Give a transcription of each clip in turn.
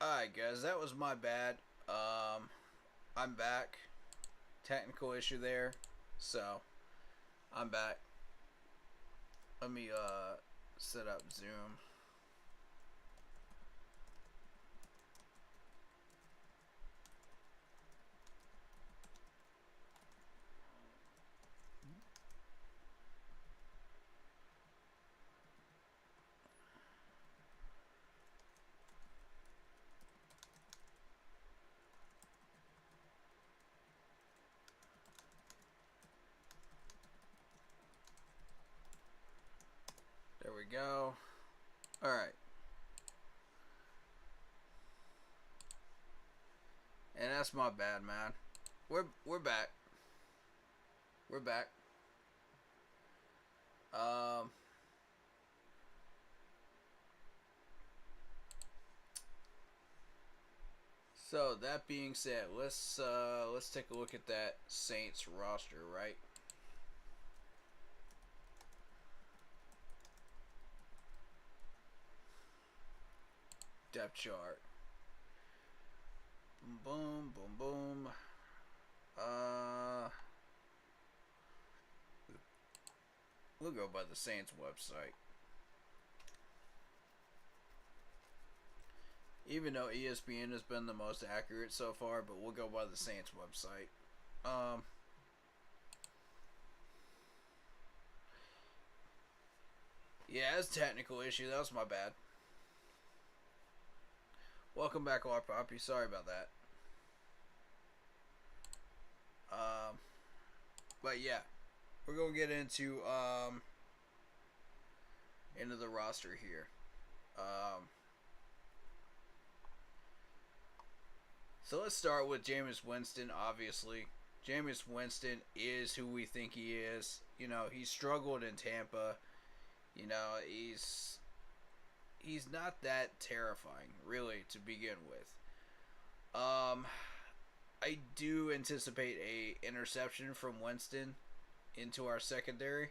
Alright, guys, that was my bad. I'm back. Technical issue there. So, I'm back. Let me, set up Zoom. There we go. Alright. And that's my bad, man. We're back. We're back. So that being said, let's take a look at that Saints roster, right? Depth chart. Boom, boom, boom, boom. We'll go by the Saints website. Even though ESPN has been the most accurate so far, but we'll go by the Saints website. Yeah, it's a technical issue. That was my bad. Welcome back, R Poppy. Sorry about that. But yeah, we're gonna get into the roster here. So let's start with Jameis Winston. Obviously, Jameis Winston is who we think he is. You know, he struggled in Tampa. You know, he's not that terrifying, really, to begin with. I do anticipate a interception from Winston into our secondary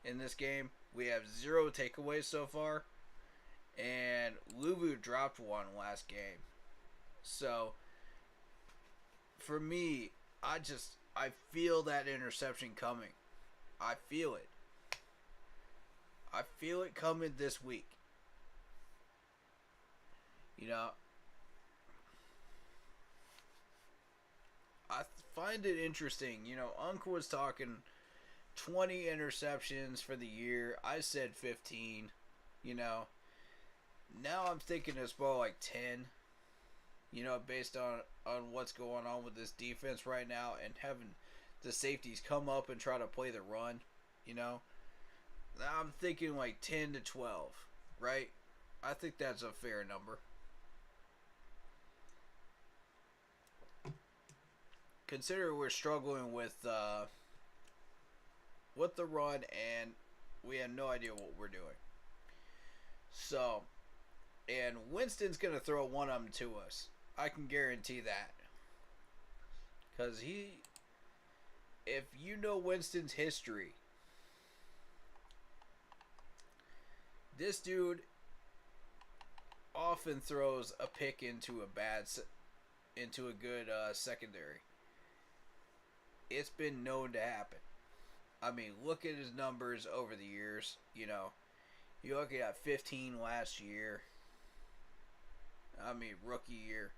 in this game. We have 0 takeaways so far, and Luvu dropped one last game. So, for me, I feel that interception coming. I feel it. I feel it coming this week. You know, I find it interesting. You know, Uncle was talking 20 interceptions for the year. I said 15. You know, now I'm thinking it's more like 10. You know, based on what's going on with this defense right now and having the safeties come up and try to play the run. You know, now I'm thinking like 10 to 12, right? I think that's a fair number. Consider we're struggling with the run and we have no idea what we're doing. So, and Winston's going to throw one of them to us. I can guarantee that. Because if you know Winston's history, this dude often throws a pick into a good secondary. It's been known to happen. I mean, look at his numbers over the years. You know, you're looking at 15 last year. I mean, rookie year.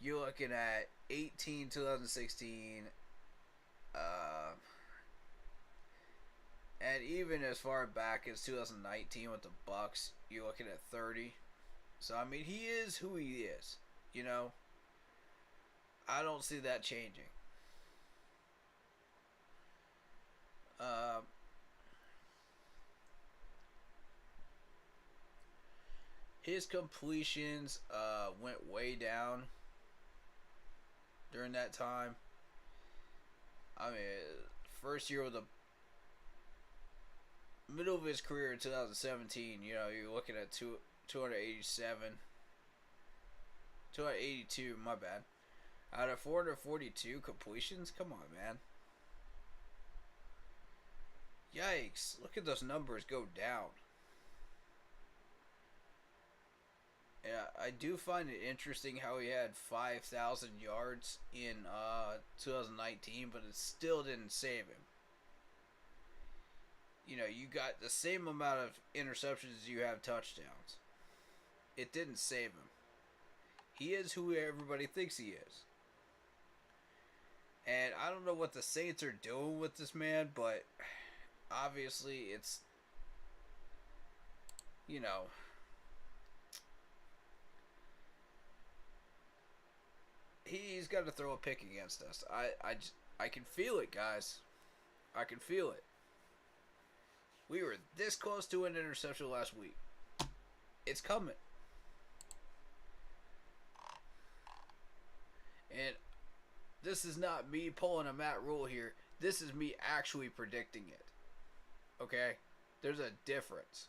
You're looking at 18 2016. And even as far back as 2019 with the Bucks, you're looking at 30. So, I mean, he is who he is. You know, I don't see that changing. His completions went way down during that time. I mean, first year of the middle of his career in 2017, you know, you're looking at 282, my bad. Out of 442 completions? Come on, man. Yikes. Look at those numbers go down. Yeah, I do find it interesting how he had 5,000 yards in 2019, but it still didn't save him. You know, you got the same amount of interceptions as you have touchdowns. It didn't save him. He is who everybody thinks he is. And I don't know what the Saints are doing with this man, but obviously it's, you know, he's got to throw a pick against us. I can feel it, guys. I can feel it. We were this close to an interception last week. It's coming. And this is not me pulling a Matt Rule here. This is me actually predicting it. Okay? There's a difference.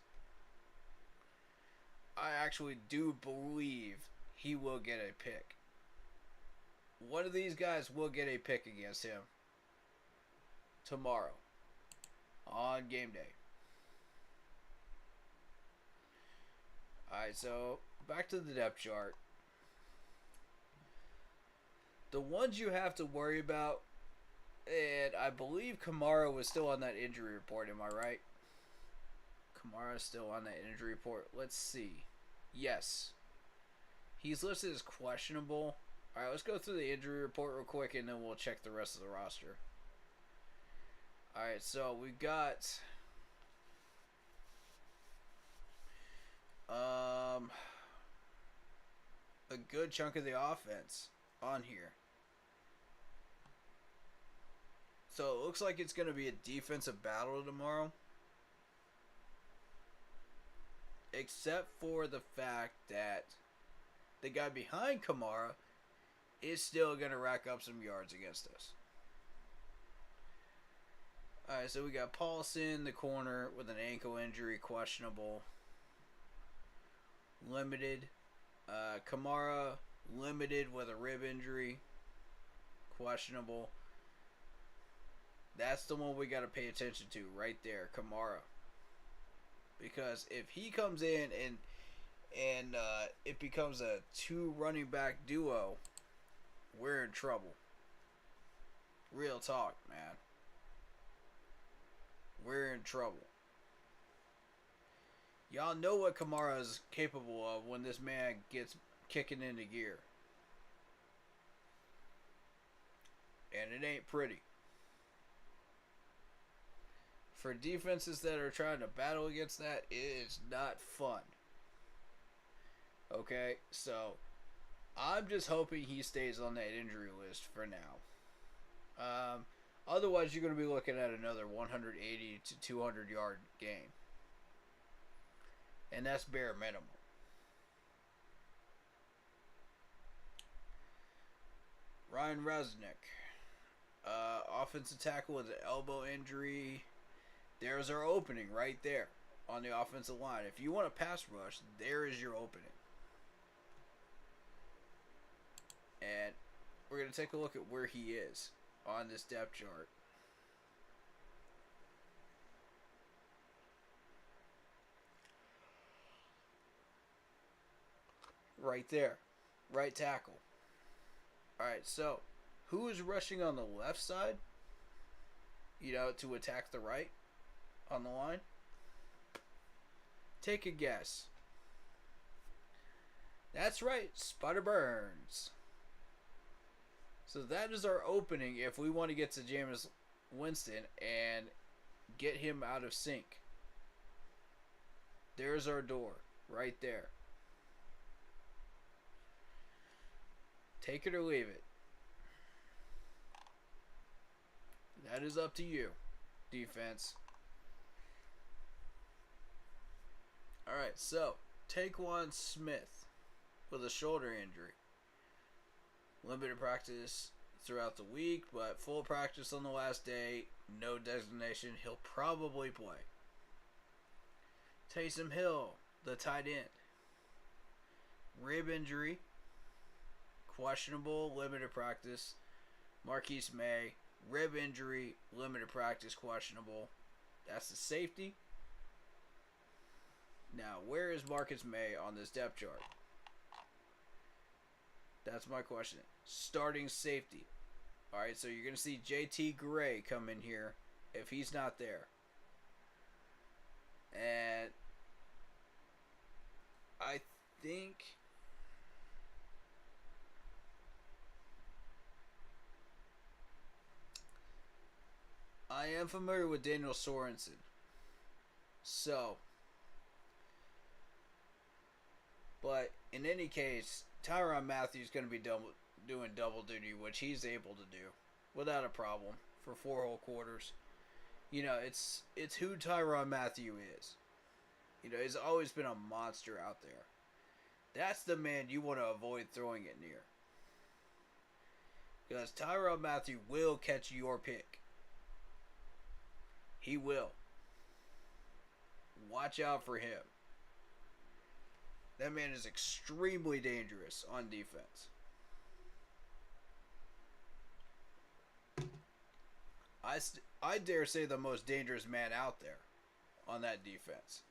I actually do believe he will get a pick. One of these guys will get a pick against him tomorrow on game day. Alright, so back to the depth chart. The ones you have to worry about, and I believe Kamara was still on that injury report, am I right? Kamara's still on that injury report. Let's see. Yes. He's listed as questionable. Alright, let's go through the injury report real quick and then we'll check the rest of the roster. Alright, so we got a good chunk of the offense on here. So it looks like it's going to be a defensive battle tomorrow. Except for the fact that the guy behind Kamara is still going to rack up some yards against us. Alright, so we got Paulson, the corner, with an ankle injury, questionable. Limited. Kamara, limited with a rib injury, questionable. That's the one we got to pay attention to right there, Kamara. Because if he comes in and it becomes a 2 running back duo, we're in trouble. Real talk, man. We're in trouble. Y'all know what Kamara is capable of when this man gets kicking into gear. And it ain't pretty. For defenses that are trying to battle against that, it is not fun. Okay, so I'm just hoping he stays on that injury list for now. Otherwise, you're going to be looking at another 180 to 200 yard game. And that's bare minimum. Ryan Resnick. Offensive tackle with an elbow injury. There's our opening right there on the offensive line. If you want a pass rush, there is your opening. And we're going to take a look at where he is on this depth chart. Right there. Right tackle. Alright, so who is rushing on the left side? You know, to attack the right on the line? Take a guess. That's right, Spider Burns. So that is our opening if we want to get to Jameis Winston and get him out of sync. There's our door right there. Take it or leave it. That is up to you, defense. Alright, so Taquan Smith with a shoulder injury. Limited practice throughout the week, but full practice on the last day. No designation. He'll probably play. Taysom Hill, the tight end. Rib injury. Questionable, limited practice. Marquise May, rib injury, limited practice, questionable. That's the safety. Now, where is Marcus May on this depth chart? That's my question. Starting safety. All right, so you're going to see JT Gray come in here if he's not there. And I think I am familiar with Daniel Sorensen. So, but in any case, Tyrann Mathieu is going to be doing double duty, which he's able to do without a problem for 4 whole quarters. You know, it's who Tyrann Mathieu is. You know, he's always been a monster out there. That's the man you want to avoid throwing it near. Because Tyrann Mathieu will catch your pick. He will. Watch out for him. That man is extremely dangerous on defense. I dare say the most dangerous man out there on that defense,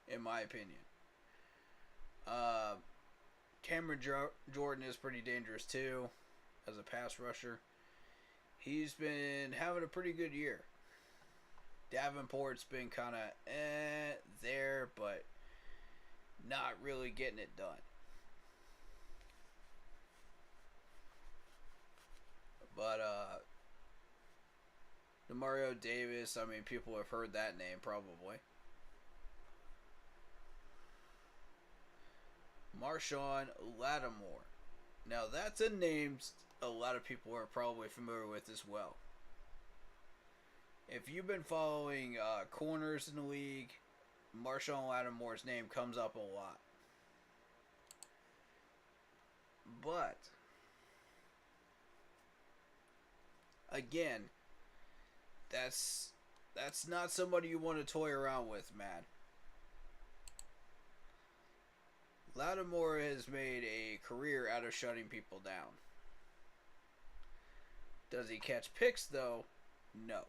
in my opinion. Cameron Jordan is pretty dangerous too as a pass rusher. He's been having a pretty good year. Davenport's been kind of there, but not really getting it done. But Wyatt Davis, I mean, people have heard that name probably. Marshon Lattimore. Now that's a name a lot of people are probably familiar with as well. If you've been following corners in the league, Marshon Lattimore's name comes up a lot. But again, that's not somebody you want to toy around with, man. Lattimore has made a career out of shutting people down. Does he catch picks though? No.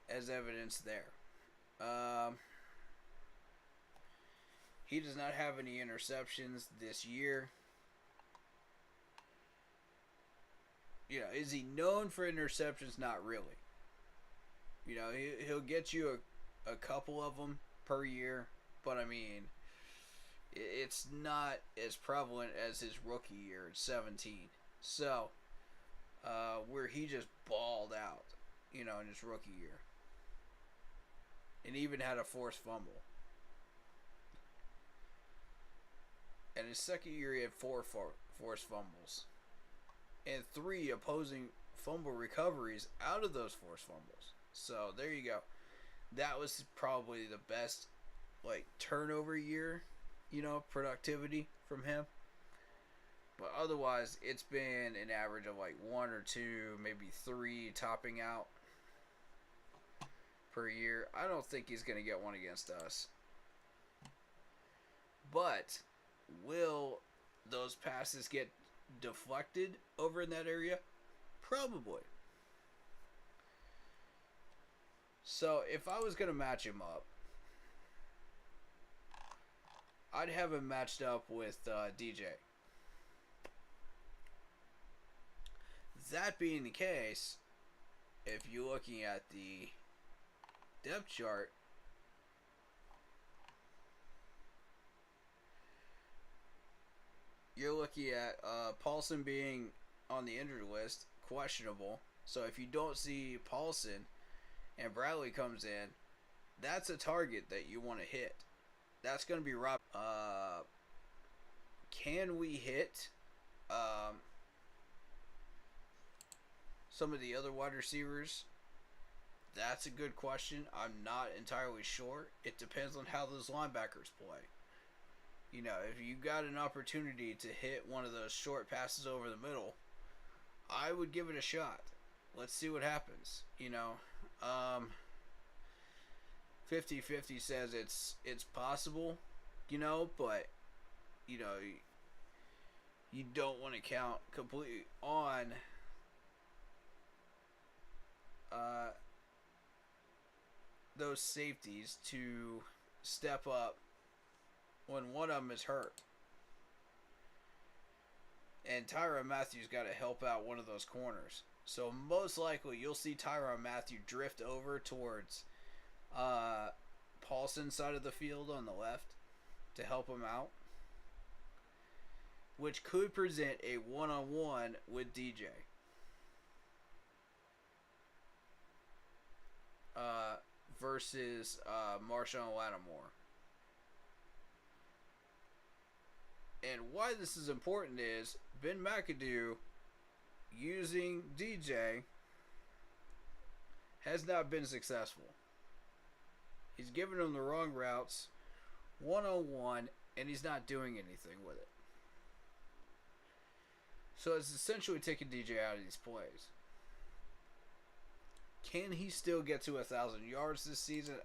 As evidence there. He does not have any interceptions this year. You know, is he known for interceptions? Not really. You know, he'll get you a couple of them per year, but I mean, it's not as prevalent as his rookie year at 17. So, where he just balled out, you know, in his rookie year. And even had a forced fumble. And his second year, he had 4 forced fumbles. And 3 opposing fumble recoveries out of those forced fumbles. So, there you go. That was probably the best, like, turnover year, you know, productivity from him. But otherwise, it's been an average of, like, 1 or 2, maybe 3 topping out per year. I don't think he's going to get one against us. But will those passes get deflected over in that area? Probably. So if I was going to match him up, I'd have him matched up with DJ. That being the case, if you're looking at the depth chart, you're looking at Paulson being on the injured list, questionable. So if you don't see Paulson and Bradley comes in, that's a target that you want to hit. That's going to be Rob. Can we hit some of the other wide receivers? That's a good question. I'm not entirely sure. It depends on how those linebackers play. You know, if you got an opportunity to hit one of those short passes over the middle, I would give it a shot. Let's see what happens. You know, 50-50 says it's possible, you know, but, you know, you don't want to count completely on those safeties to step up when one of them is hurt. And Tyrann Mathieu's got to help out one of those corners. So most likely you'll see Tyrann Mathieu drift over towards Paulson's side of the field on the left to help him out, which could present a one-on-one with DJ. Versus Marshawn Lattimore. And why this is important is Ben McAdoo using DJ has not been successful. He's given him the wrong routes, one-on-one, and he's not doing anything with it. So it's essentially taking DJ out of these plays. Can he still get to 1,000 yards this season?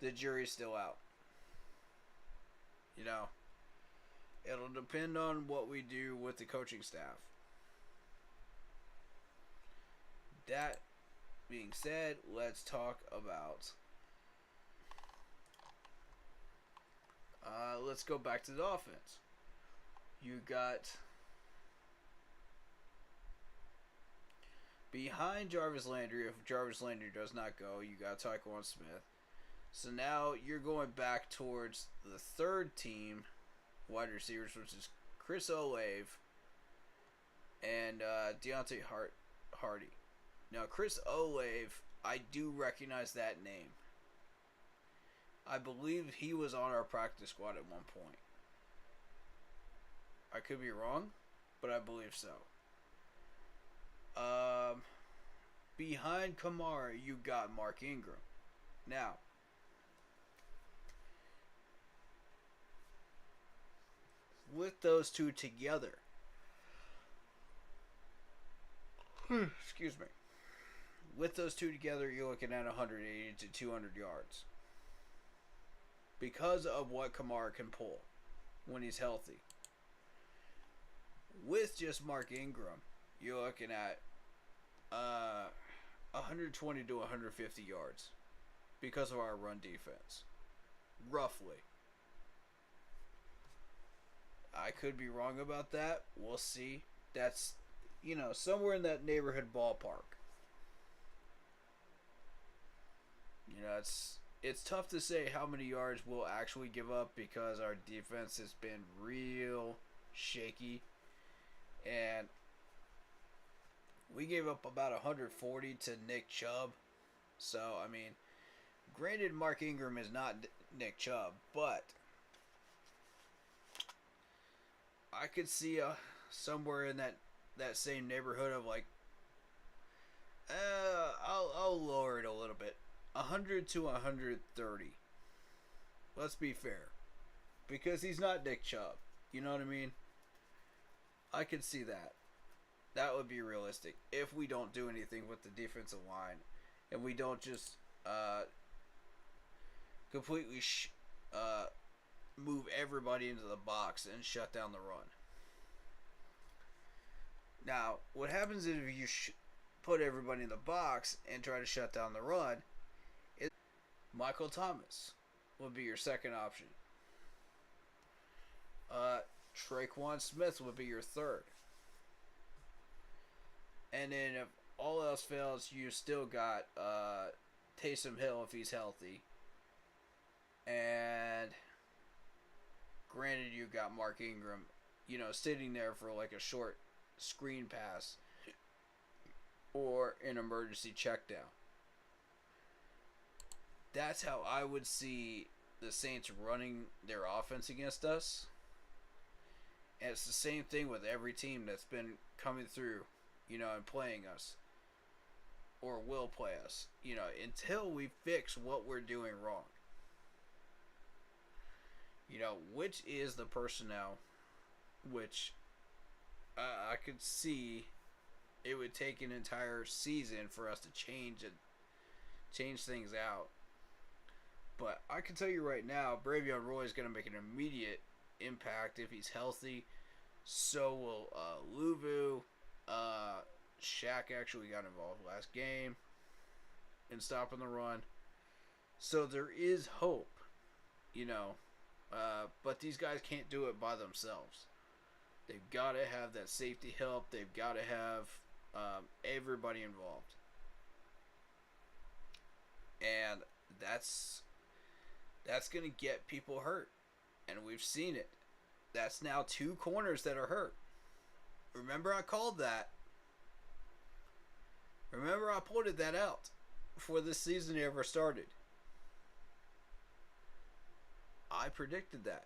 The jury's still out. You know, it'll depend on what we do with the coaching staff. That being said, let's talk about... let's go back to the offense. You got... Behind Jarvis Landry, if Jarvis Landry does not go, you got Tyquan Smith. So now you're going back towards the third team wide receivers, which is Chris Olave and Deontay Hardy. Now, Chris Olave, I do recognize that name. I believe he was on our practice squad at one point. I could be wrong, but I believe so. Behind Kamara, you got Mark Ingram. Now, with those two together, excuse me, with those two together, you're looking at 180 to 200 yards. Because of what Kamara can pull when he's healthy. With just Mark Ingram, you're looking at 120 to 150 yards because of our run defense. Roughly. I could be wrong about that. We'll see. That's, somewhere in that neighborhood ballpark. It's tough to say how many yards we'll actually give up because our defense has been real shaky. And we gave up about 140 to Nick Chubb. So, granted Mark Ingram is not Nick Chubb, but I could see somewhere in that same neighborhood of I'll lower it a little bit. 100 to 130. Let's be fair. Because he's not Nick Chubb. You know what I mean? I could see that. That would be realistic. If we don't do anything with the defensive line. And we don't just completely move everybody into the box and shut down the run. Now, what happens is if you put everybody in the box and try to shut down the run, Michael Thomas would be your second option. Traquan Smith would be your third. And then if all else fails, you still got Taysom Hill if he's healthy. And granted, you got Mark Ingram, sitting there for a short screen pass or an emergency check down. That's how I would see the Saints running their offense against us. And it's the same thing with every team that's been coming through, and playing us. Or will play us. Until we fix what we're doing wrong. Which is the personnel, which I could see it would take an entire season for us to change things out. But I can tell you right now, Bravion Roy is going to make an immediate impact if he's healthy. So will Luvu. Shaq actually got involved last game in stopping the run. So there is hope, but these guys can't do it by themselves. They've got to have that safety help. They've got to have everybody involved. And that's going to get people hurt. And we've seen it. That's now 2 corners that are hurt. Remember I called that. Remember I pointed that out before this season ever started. I predicted that.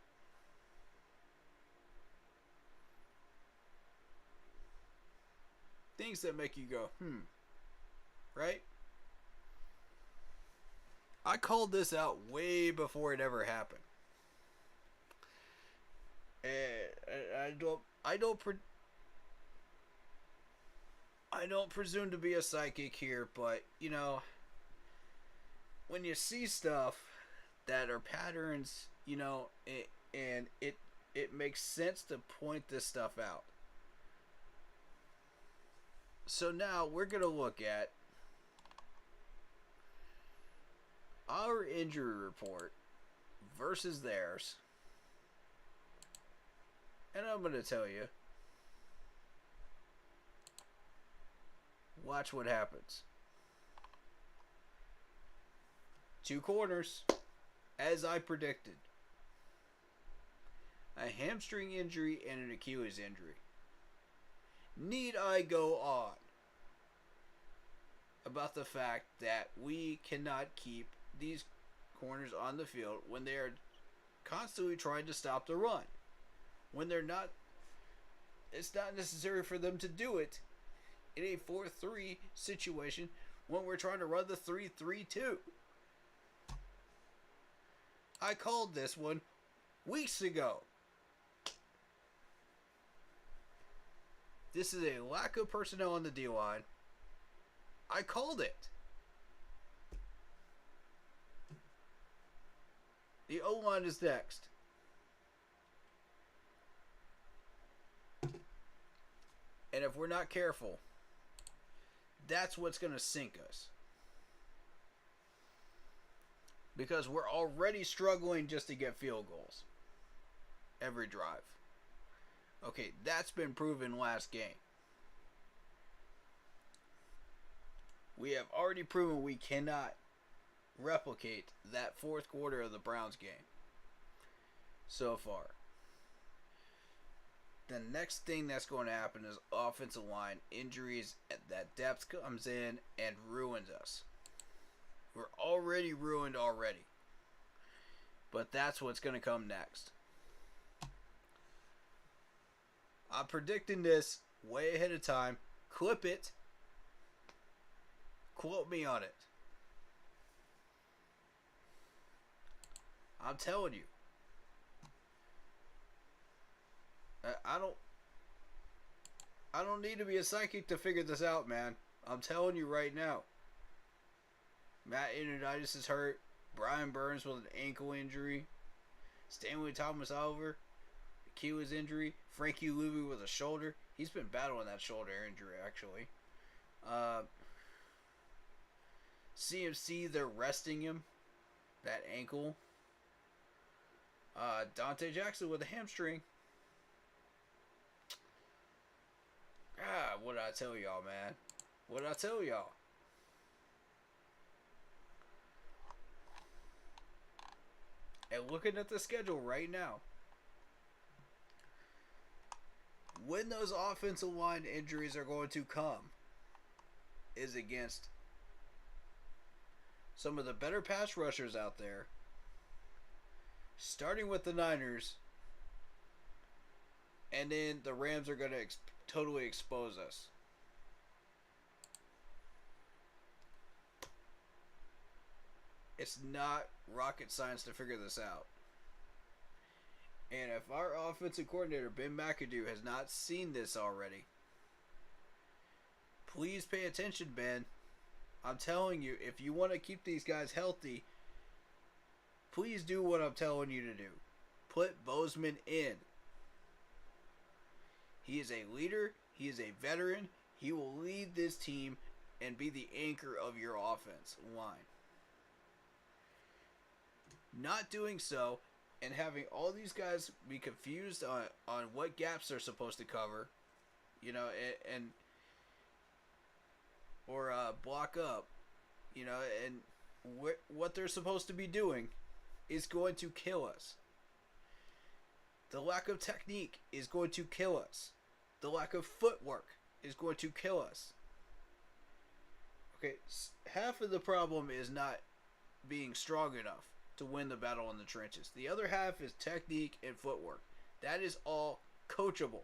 Things that make you go, right? I called this out way before it ever happened. And I don't presume to be a psychic here, but when you see stuff that are patterns, and it makes sense to point this stuff out. So now we're going to look at our injury report versus theirs. And I'm going to tell you, watch what happens. 2 corners, as I predicted. A hamstring injury and an Achilles injury. Need I go on about the fact that we cannot keep these corners on the field when they are constantly trying to stop the run? When they're not, it's not necessary for them to do it in a 4-3 situation when we're trying to run the 3-3-2. I called this one weeks ago. This is a lack of personnel on the D-line. I called it. The O-line is next. And if we're not careful, that's what's going to sink us. Because we're already struggling just to get field goals every drive. Okay, that's been proven last game. We have already proven we cannot replicate that 4th quarter of the Browns game so far. The next thing that's going to happen is offensive line injuries. That depth comes in and ruins us. We're already ruined already. But that's what's going to come next. I'm predicting this way ahead of time. Clip it. Quote me on it. I'm telling you. I don't need to be a psychic to figure this out, man. I'm telling you right now. Matt Ioannidis is hurt. Brian Burns with an ankle injury. Stanley Thomas Oliver, Achilles injury. Frankie Louie with a shoulder. He's been battling that shoulder injury, actually. CMC, they're resting him. That ankle. Dante Jackson with a hamstring. What did I tell y'all, man? What did I tell y'all? And looking at the schedule right now, when those offensive line injuries are going to come is against some of the better pass rushers out there, starting with the Niners, and then the Rams are going to totally expose us. It's not rocket science to figure this out. And if our offensive coordinator, Ben McAdoo, has not seen this already, please pay attention, Ben. I'm telling you, if you want to keep these guys healthy, please do what I'm telling you to do. Put Bozeman in. He is a leader. He is a veteran. He will lead this team and be the anchor of your offense line. Not doing so and having all these guys be confused on what gaps they're supposed to cover, and or block up, and what they're supposed to be doing is going to kill us. The lack of technique is going to kill us. The lack of footwork is going to kill us. Okay, half of the problem is not being strong enough to win the battle in the trenches. The other half is technique and footwork. That is all coachable.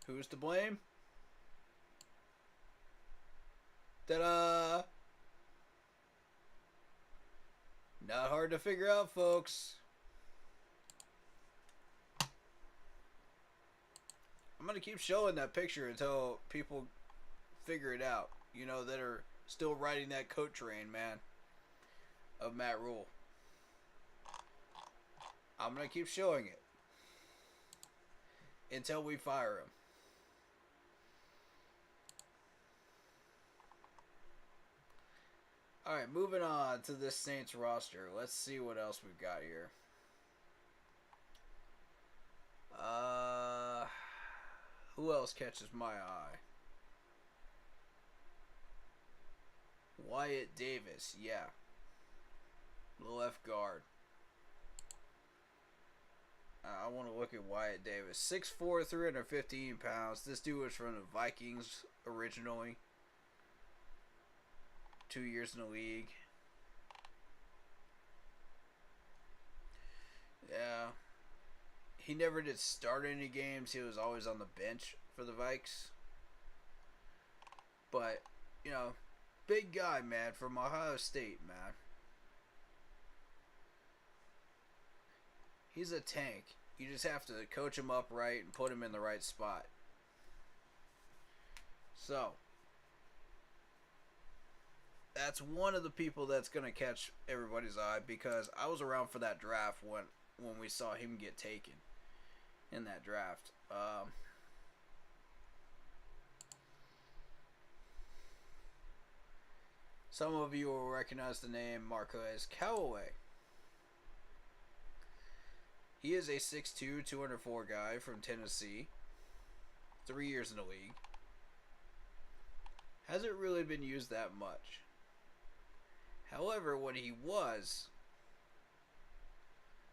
Who's to blame? Ta-da! Not hard to figure out, folks. I'm going to keep showing that picture until people figure it out, that are still riding that coat train, man, of Matt Rule. I'm going to keep showing it until we fire him. Alright, moving on to this Saints roster. Let's see what else we've got here. Who else catches my eye? Wyatt Davis, yeah. The left guard. I want to look at Wyatt Davis. 6'4", 315 pounds. This dude was from the Vikings originally. 2 years in the league. Yeah. He never did start any games. He was always on the bench for the Vikes. But, big guy, man, from Ohio State, man. He's a tank. You just have to coach him up right and put him in the right spot. So, that's one of the people that's going to catch everybody's eye, because I was around for that draft when we saw him get taken in that draft. Some of you will recognize the name Marquez Callaway. He is a 6'2", 204 guy from Tennessee. 3 years in the league. Hasn't really been used that much. However, when he was,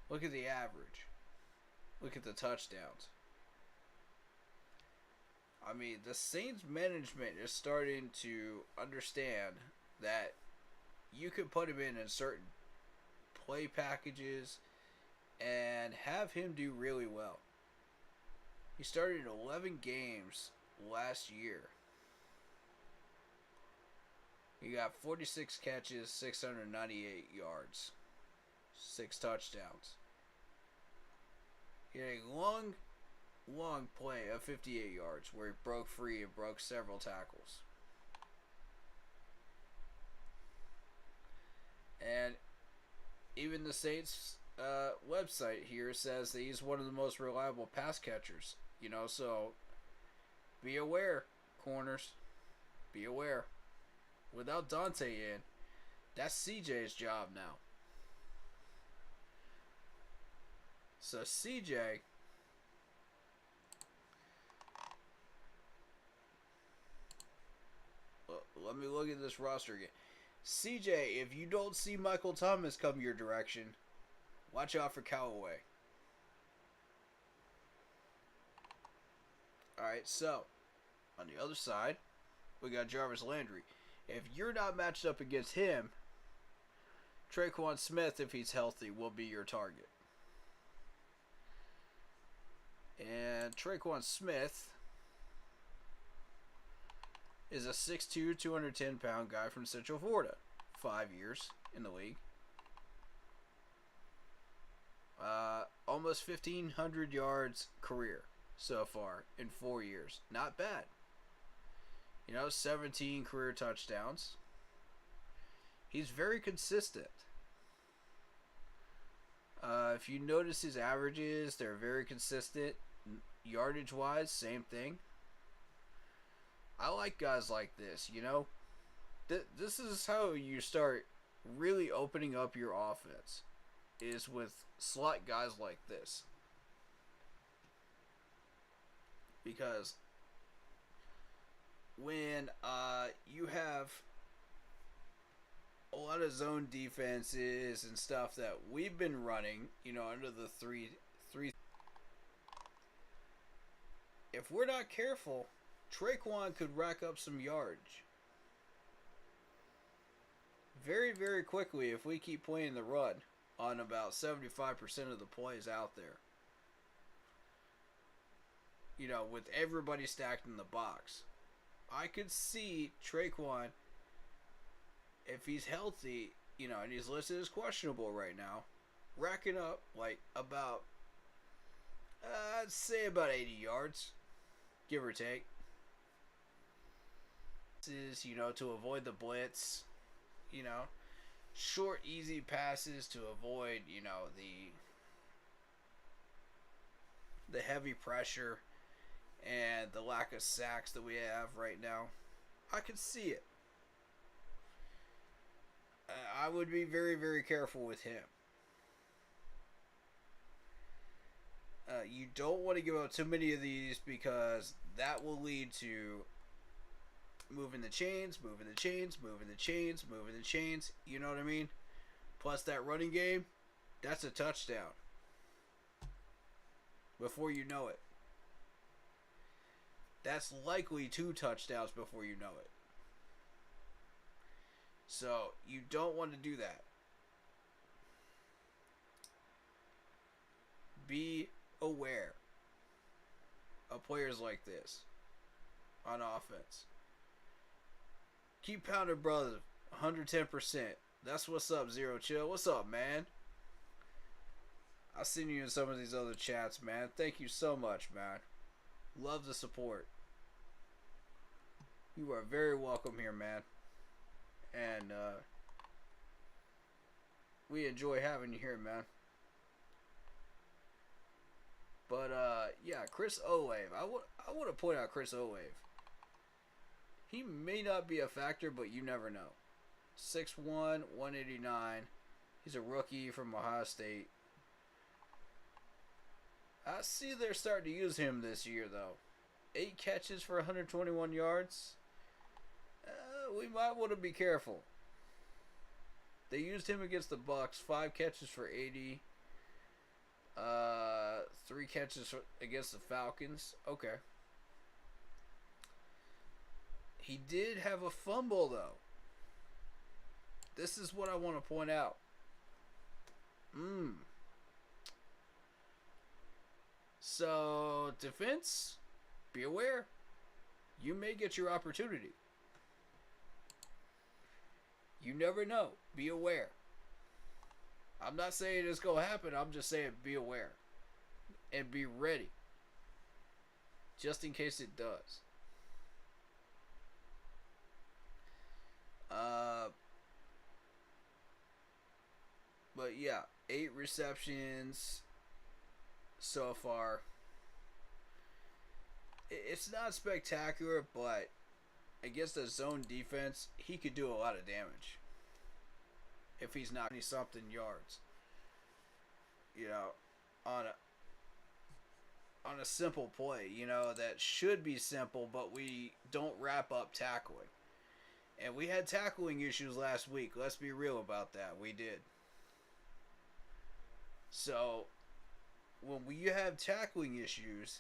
look at the average. Look at the touchdowns. I mean, the Saints management is starting to understand that you can put him in certain play packages and have him do really well. He started in 11 games last year. He got 46 catches, 698 yards, 6 touchdowns. He had a long play of 58 yards where he broke free and broke several tackles. And even the Saints website here says that he's one of the most reliable pass catchers. So be aware, corners. Be aware. Without Dante in, that's CJ's job now. So CJ, let me look at this roster again. CJ, if you don't see Michael Thomas come your direction, watch out for Callaway. Alright, so, on the other side, we got Jarvis Landry. If you're not matched up against him, Tre'Quan Smith, if he's healthy, will be your target. And Tre'Quan Smith is a 6'2", 210-pound guy from Central Florida. 5 years in the league. Almost 1,500 yards career so far in 4 years. Not bad. 17 career touchdowns. He's very consistent. If you notice his averages, they're very consistent. Yardage-wise, same thing. I like guys like this, you know? This is how you start really opening up your offense, is with slot guys like this. Because when you have a lot of zone defenses and stuff that we've been running, you know, under the three. If we're not careful, Traquan could rack up some yards very, very quickly if we keep playing the run on about 75% of the plays out there. You know, with everybody stacked in the box. I could see Traquan, if he's healthy, you know, and he's listed as questionable right now, racking up like about, I'd say about 80 yards, give or take. This is, you know, to avoid the blitz, you know, short, easy passes to avoid, you know, the heavy pressure and the lack of sacks that we have right now. I could see it. I would be very, very careful with him. You don't want to give out too many of these because that will lead to moving the chains. You know what I mean? Plus that running game, that's a touchdown. Before you know it. That's likely 2 touchdowns before you know it. So, you don't want to do that. Be aware of players like this on offense. Keep pounding, brother. 110%. That's what's up, Zero Chill. What's up, man? I'll send you in some of these other chats, man. Thank you so much, man. Love the support. You are very welcome here, man. And we enjoy having you here, man. But yeah, Chris Olave. I want to point out Chris Olave. He may not be a factor, but you never know. 6'1", 189. He's a rookie from Ohio State. I see they're starting to use him this year, though. 8 catches for 121 yards. We might want to be careful. They used him against the Bucks. 5 catches for 80. 3 catches against the Falcons. Okay. He did have a fumble, though. This is what I want to point out. So, defense, be aware. You may get your opportunity. You never know. Be aware. I'm not saying it's going to happen. I'm just saying be aware. And be ready. Just in case it does. But yeah, 8 receptions so far. It's not spectacular, but against a zone defense, he could do a lot of damage. If he's not 20-something yards. You know, on a simple play, you know, that should be simple, but we don't wrap up tackling. And we had tackling issues last week. Let's be real about that. We did. So, when you have tackling issues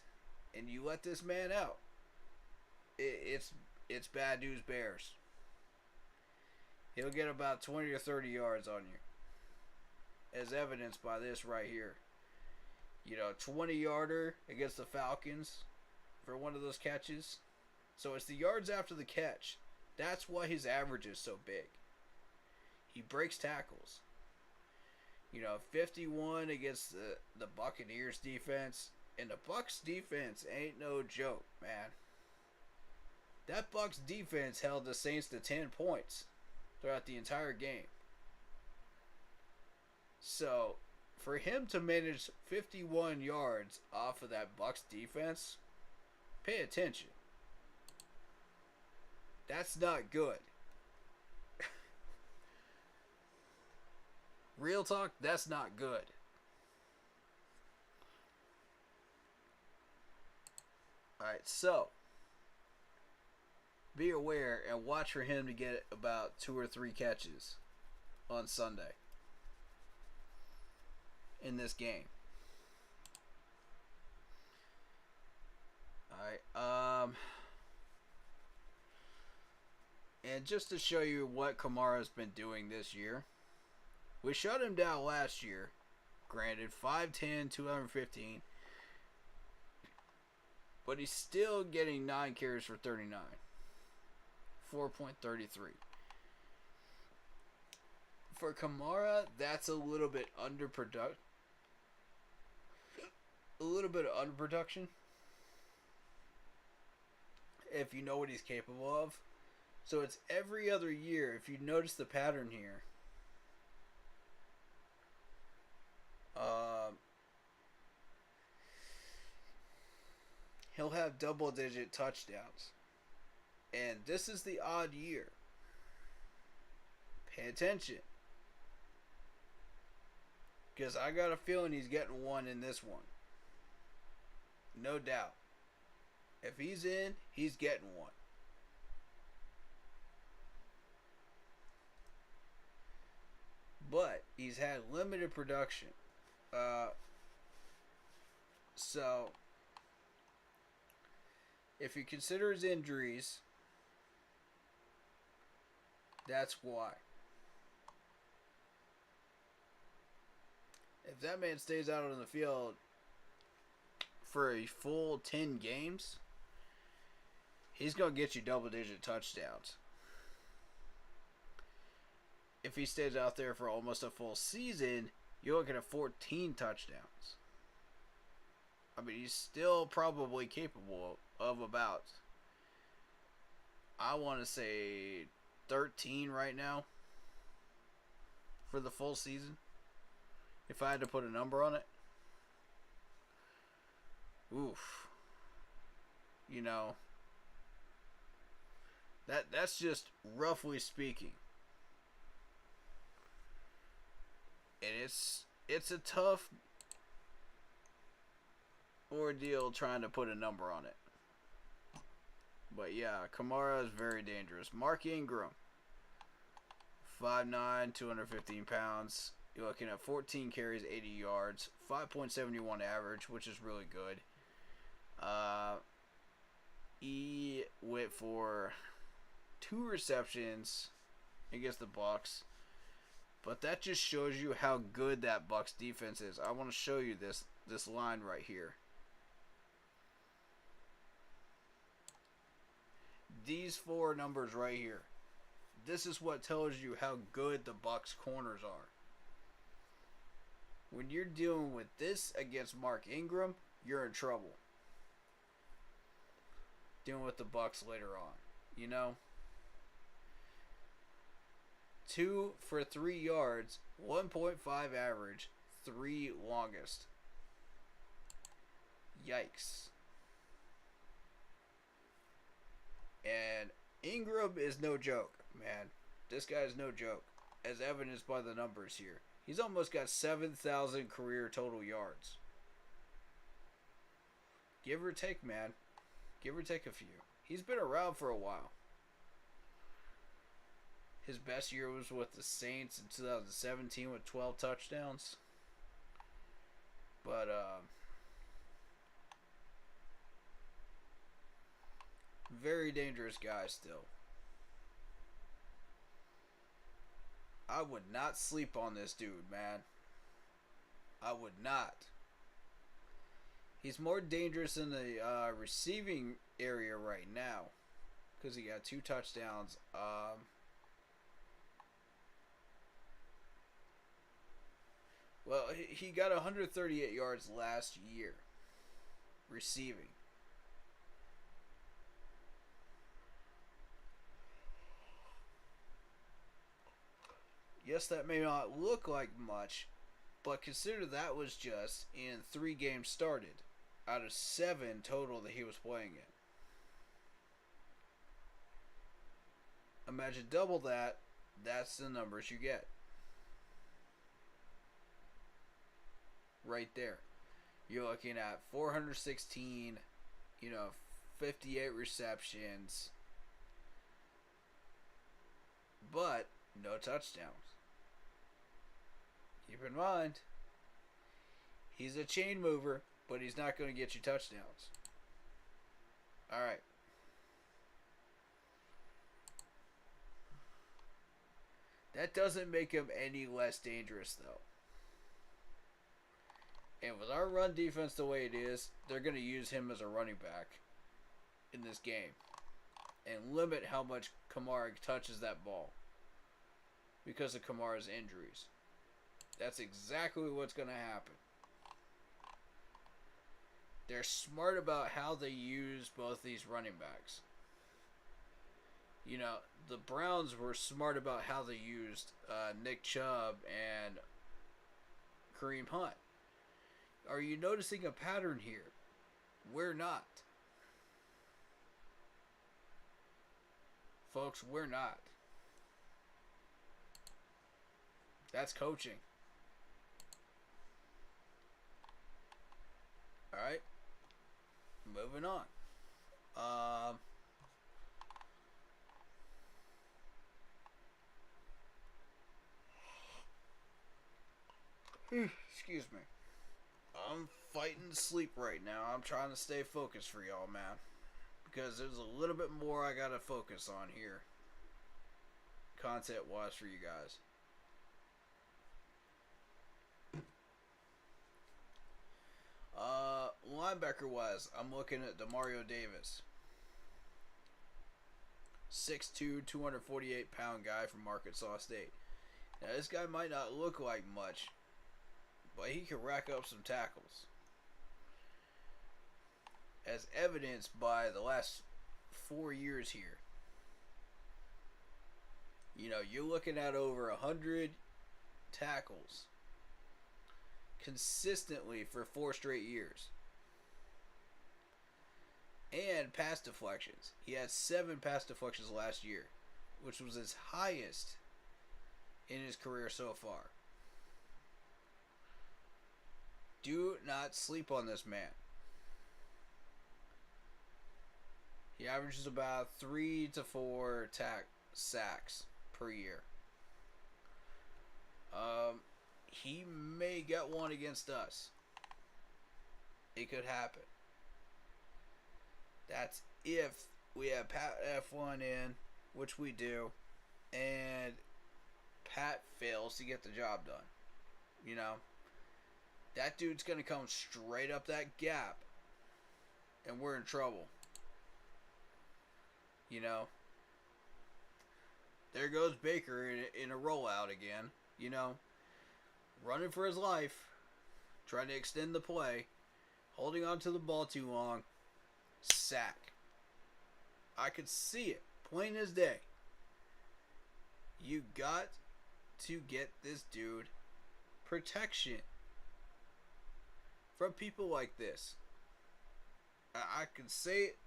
and you let this man out, it's bad news bears. He'll get about 20 or 30 yards on you. As evidenced by this right here. You know, 20-yarder against the Falcons for one of those catches. So it's the yards after the catch. That's why his average is so big. He breaks tackles. You know, 51 against the Buccaneers defense. And the Bucs defense ain't no joke, man. That Bucs defense held the Saints to 10 points throughout the entire game. So, for him to manage 51 yards off of that Bucs defense, pay attention. That's not good. Real talk, that's not good. Alright, so be aware and watch for him to get about 2 or 3 catches on Sunday in this game. Alright, and just to show you what Kamara's been doing this year, we shut him down last year. Granted, 5'10", 215. But he's still getting 9 carries for 39. 4.33. For Kamara, that's a little bit underproduction. A little bit of underproduction. If you know what he's capable of. So it's every other year. If you notice the pattern here. He'll have double-digit touchdowns. And this is the odd year. Pay attention. Because I got a feeling he's getting one in this one. No doubt. If he's in, he's getting one. But he's had limited production. So, if you consider his injuries, that's why. If that man stays out on the field for a full 10 games, he's going to get you double-digit touchdowns. If he stays out there for almost a full season, you're looking at 14 touchdowns. I mean, he's still probably capable of about, I want to say, 13 right now for the full season. If I had to put a number on it. Oof. You know, that's just roughly speaking. And it's a tough ordeal trying to put a number on it. But yeah, Kamara is very dangerous. Mark Ingram, 5'9", 215 pounds. You're looking at 14 carries, 80 yards, 5.71 average, which is really good. He went for 2 receptions against the Bucs. But that just shows you how good that Bucs defense is. I want to show you this line right here. These 4 numbers right here. This is what tells you how good the Bucs corners are. When you're dealing with this against Mark Ingram, you're in trouble. Dealing with the Bucs later on, you know. 2 for 3 yards, 1.5 average, 3 longest. Yikes. And Ingram is no joke, man. This guy is no joke, as evidenced by the numbers here. He's almost got 7,000 career total yards. Give or take, man. Give or take a few. He's been around for a while. His best year was with the Saints in 2017 with 12 touchdowns. But, very dangerous guy still. I would not sleep on this dude, man. I would not. He's more dangerous in the receiving area right now because he got 2 touchdowns. Well, he got 138 yards last year receiving. Yes, that may not look like much, but consider that was just in 3 games started out of 7 total that he was playing in. Imagine double that. That's the numbers you get. Right there. You're looking at 416, 58 receptions, but no touchdowns. Keep in mind, he's a chain mover, but he's not going to get you touchdowns. All right. That doesn't make him any less dangerous, though. And with our run defense the way it is, they're going to use him as a running back in this game and limit how much Kamara touches that ball because of Kamara's injuries. That's exactly what's going to happen. They're smart about how they use both these running backs. The Browns were smart about how they used Nick Chubb and Kareem Hunt. Are you noticing a pattern here? We're not. Folks, we're not. That's coaching. Alright. Moving on. Excuse me. I'm fighting sleep right now. I'm trying to stay focused for y'all, man. Because there's a little bit more I gotta focus on here. Content-wise for you guys. Linebacker-wise, I'm looking at Wyatt Davis. 6'2", 248-pound guy from Arkansas State. Now, this guy might not look like much, but he can rack up some tackles. As evidenced by the last 4 years here. You're looking at over 100 tackles consistently for 4 straight years. And pass deflections. He had 7 pass deflections last year, which was his highest in his career so far. Do not sleep on this man. He averages about 3 to 4 sacks per year. He may get one against us. It could happen. That's if we have Pat F1 in, which we do, and Pat fails to get the job done. That dude's going to come straight up that gap, and we're in trouble. There goes Baker in a rollout again. Running for his life, trying to extend the play, holding on to the ball too long, sack. I could see it, plain as day. You got to get this dude protection from people like this. I can say it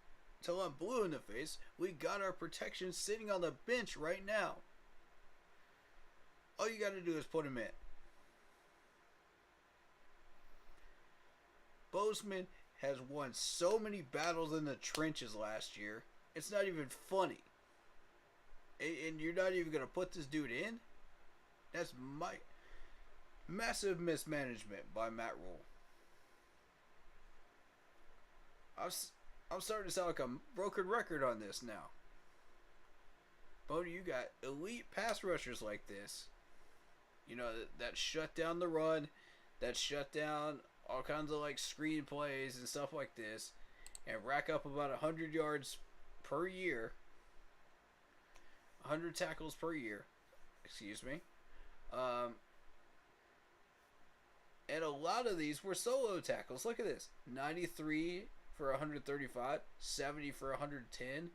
till I'm blue in the face. We got our protection sitting on the bench right now. All you got to do is put him in. Bozeman has won so many battles in the trenches last year. It's not even funny. And you're not even going to put this dude in? That's my massive mismanagement by Matt Rule. I'm starting to sound like a broken record on this now. Bodie, you got elite pass rushers like this. That shut down the run, that shut down all kinds of screen plays and stuff like this, and rack up about 100 yards per year, 100 tackles per year, excuse me. And a lot of these were solo tackles. Look at this. 93 for 135, 70 for 110,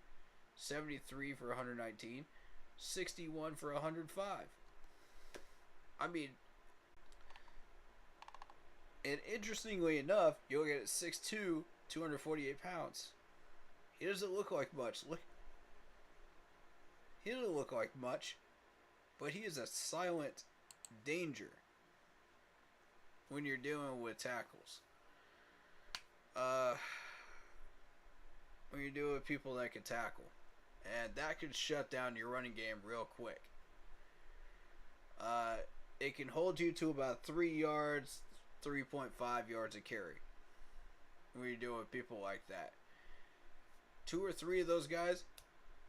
73 for 119, 61 for 105. I mean, and interestingly enough, you'll get 6'2", 248 pounds. He doesn't look like much. Look, He doesn't look like much, but he is a silent danger when you're dealing with tackles. When you're dealing with people that can tackle. And that can shut down your running game real quick. It can hold you to about 3 yards, 3.5 yards a carry. When you're dealing with people like that. 2 or 3 of those guys,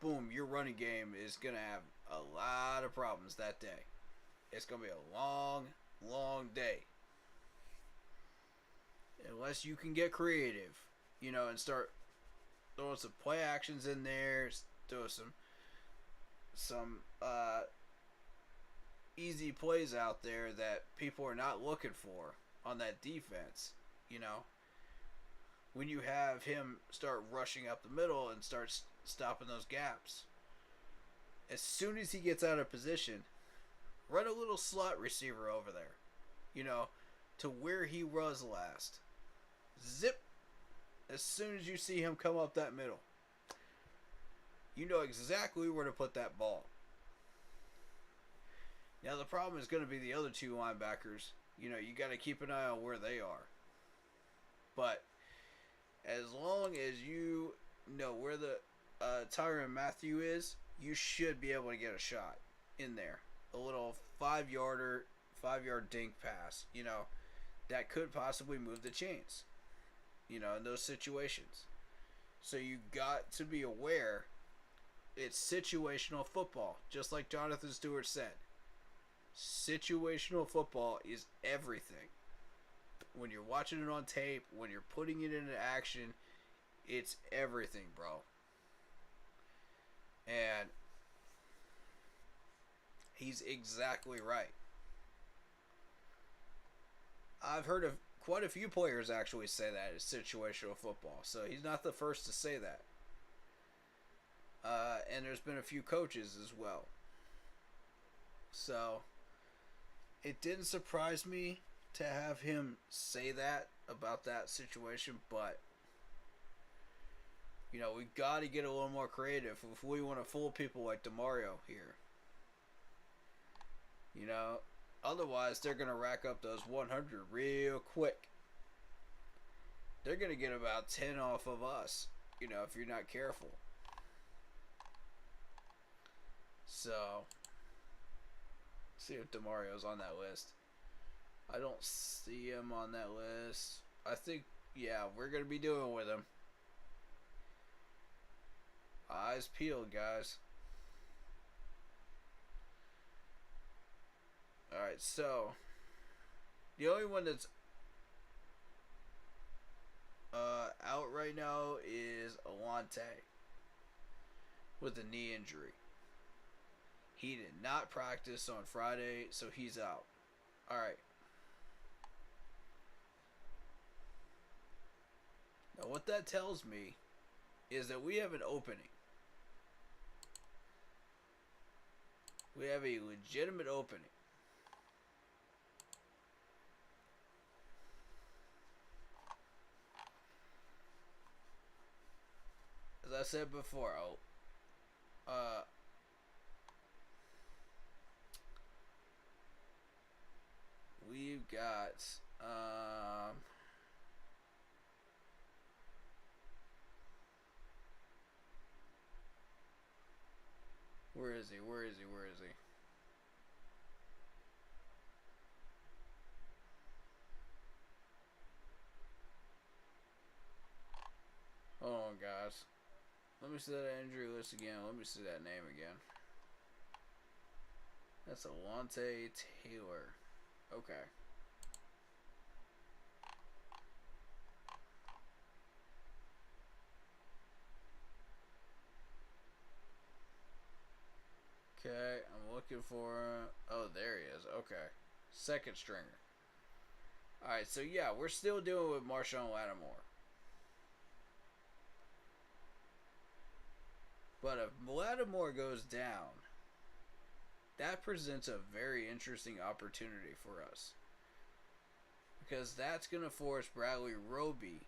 boom, your running game is going to have a lot of problems that day. It's going to be a long, long day. Unless you can get creative, and start throwing some play actions in there, throw some easy plays out there that people are not looking for on that defense, when you have him start rushing up the middle and start stopping those gaps. As soon as he gets out of position, run a little slot receiver over there, to where he was last. Zip! As soon as you see him come up that middle, you know exactly where to put that ball. Now the problem is going to be the other 2 linebackers. You got to keep an eye on where they are. But as long as you know where the Tyrann Mathieu is, you should be able to get a shot in there. A little 5-yard dink pass, that could possibly move the chains, in those situations. So you got to be aware it's situational football, just like Jonathan Stewart said. Situational football is everything. When you're watching it on tape, when you're putting it into action, it's everything, bro. And he's exactly right. I've heard of quite a few players actually say that it's situational football, so he's not the first to say that. And there's been a few coaches as well. So it didn't surprise me to have him say that about that situation, but we got to get a little more creative if we want to fool people like DeMario here. Otherwise they're going to rack up those 100 real quick. They're going to get about 10 off of us, if you're not careful. So, see if DeMario's on that list. I don't see him on that list. I think, yeah, we're going to be doing with him. Eyes peeled, guys. Alright, so the only one that's out right now is Alante with a knee injury. He did not practice on Friday, so he's out. Alright. Now what that tells me is that we have an opening. We have a legitimate opening. As I said before, we've got where is he? Hold on, guys. Let me see that injury list again. Let me see that name again. That's Alante Taylor. Okay. Okay, I'm looking for him. Oh, there he is. Okay. Second stringer. Alright, so yeah, we're still dealing with Marshawn Lattimore. But if Lattimore goes down, that presents a very interesting opportunity for us. Because that's going to force Bradley Roby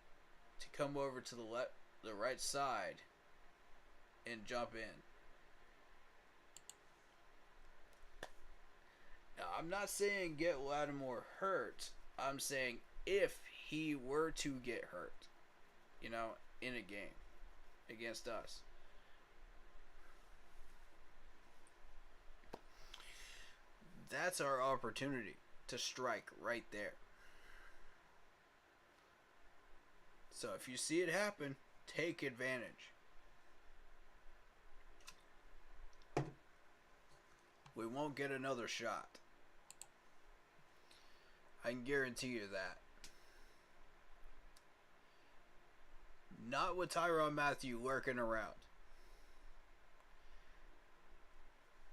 to come over to the right side and jump in. I'm not saying get Lattimore hurt. I'm saying if he were to get hurt, in a game against us. That's our opportunity to strike right there. So if you see it happen, take advantage. We won't get another shot. I can guarantee you that. Not with Tyrann Mathieu lurking around.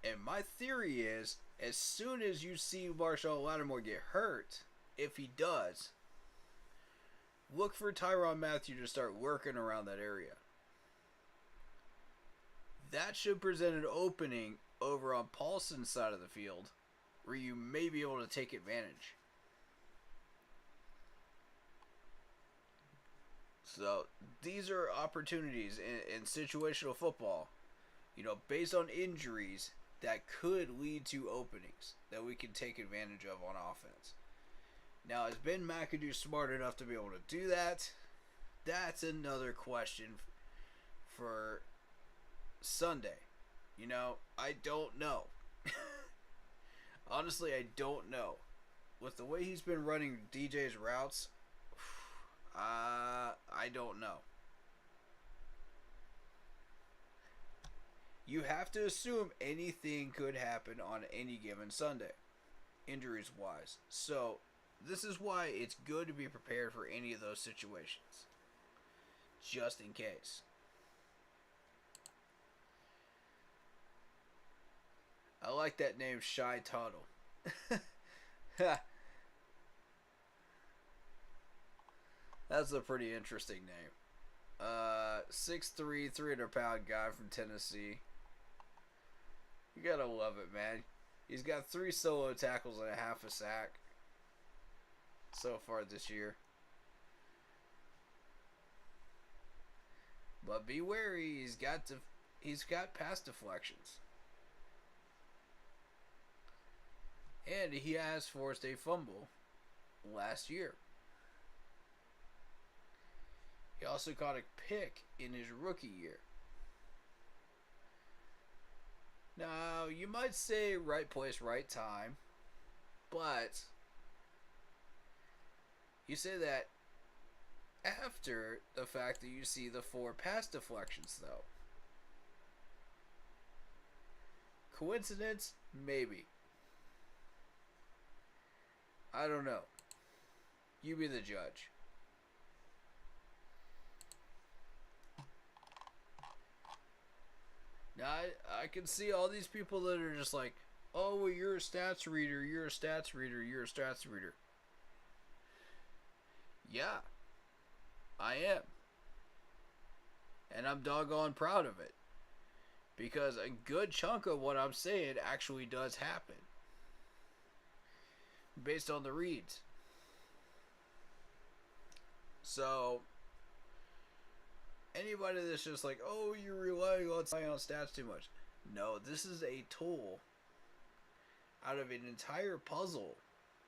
And my theory is, as soon as you see Marshall Lattimore get hurt, if he does, look for Tyrann Mathieu to start lurking around that area. That should present an opening over on Paulson's side of the field where you may be able to take advantage. So these are opportunities in situational football, based on injuries that could lead to openings that we can take advantage of on offense. Now, is Ben McAdoo smart enough to be able to do that? That's another question for Sunday. I don't know. Honestly, I don't know. With the way he's been running DJ's routes, I don't know. You have to assume anything could happen on any given Sunday, injuries wise. So, this is why it's good to be prepared for any of those situations, just in case. I like that name, Shy Tuttle. That's a pretty interesting name. 6'3", 300-pound guy from Tennessee. You gotta love it, man. He's got 3 solo tackles and a half a sack so far this year. But be wary, he's got pass deflections. And he has forced a fumble last year. He also caught a pick in his rookie year. Now, you might say right place, right time, but you say that after the fact that you see the 4 pass deflections, though. Coincidence? Maybe. I don't know. You be the judge. Now, I can see all these people that are just like, oh, well, you're a stats reader, you're a stats reader, you're a stats reader. Yeah, I am. And I'm doggone proud of it. Because a good chunk of what I'm saying actually does happen. Based on the reads. So, anybody that's just like, oh, you're relying on stats too much. No, this is a tool out of an entire puzzle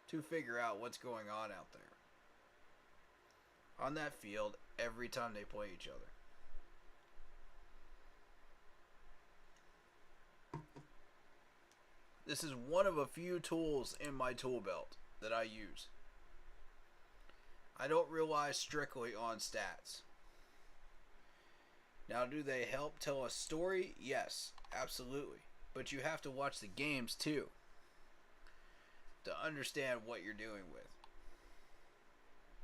to figure out what's going on out there. On that field, every time they play each other. This is one of a few tools in my tool belt that I use. I don't rely strictly on stats. Now, do they help tell a story? Yes, absolutely. But you have to watch the games too to understand what you're doing with.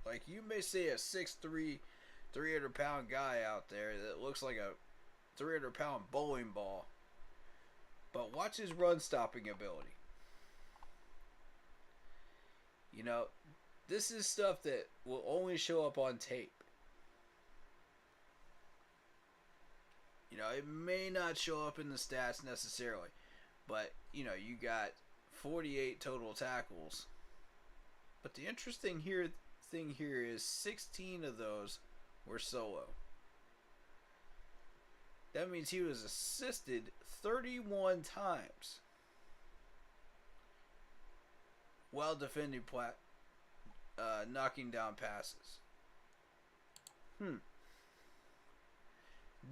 Like, you may see a 6'3", 300-pound guy out there that looks like a 300-pound bowling ball. But watch his run-stopping ability. This is stuff that will only show up on tape. It may not show up in the stats necessarily. But, you got 48 total tackles. But the interesting thing here is 16 of those were solo. That means he was assisted 31 times. while defending knocking down passes.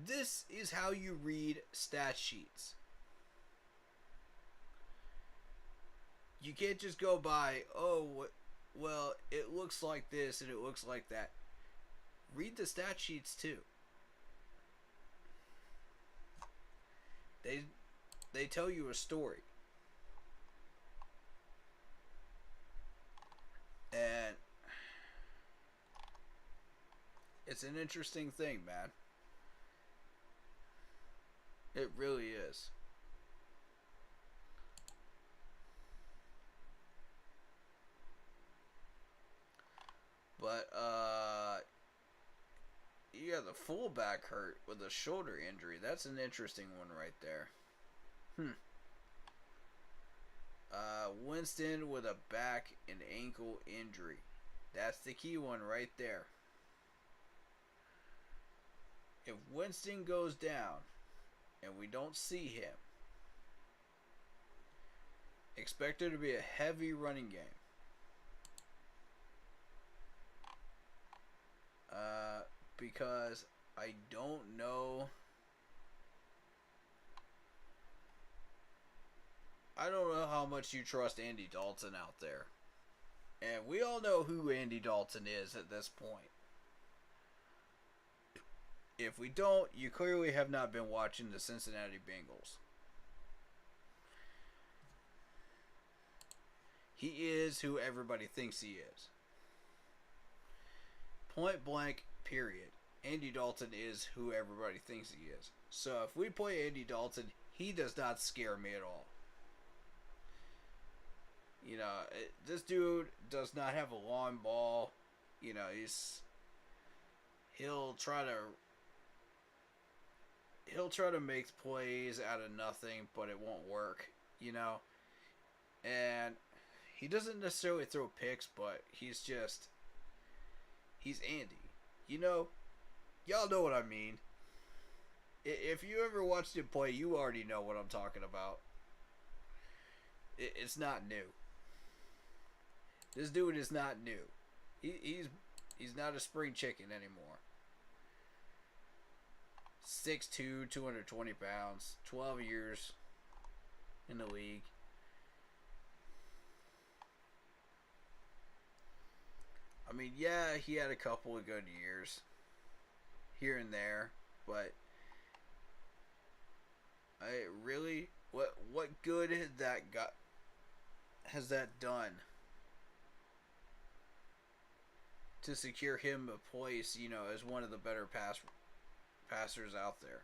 This is how you read stat sheets. You can't just go by, oh, well, it looks like this and it looks like that. Read the stat sheets too. They tell you a story. And it's an interesting thing, man. It really is. But, yeah, the fullback hurt with a shoulder injury. That's an interesting one right there. Winston with a back and ankle injury. That's the key one right there. If Winston goes down and we don't see him, expect there to be a heavy running game. Because I don't know. I don't know how much you trust Andy Dalton out there. And we all know who Andy Dalton is at this point. If we don't, you clearly have not been watching the Cincinnati Bengals. He is who everybody thinks he is. Point blank, period. Andy Dalton is who everybody thinks he is. So if we play Andy Dalton, he does not scare me at all. You know, this dude does not have a long ball. You know, he'll try to make plays out of nothing, but it won't work. You know, and he doesn't necessarily throw picks, but he's Andy. You know, y'all know what I mean. If you ever watched him play, you already know what I'm talking about. It's not new. This dude is not new. He's not a spring chicken anymore. 6'2", 220 pounds, 12 years in the league. I mean, yeah, he had a couple of good years here and there, but what good has that done to secure him a place, you know, as one of the better passers out there?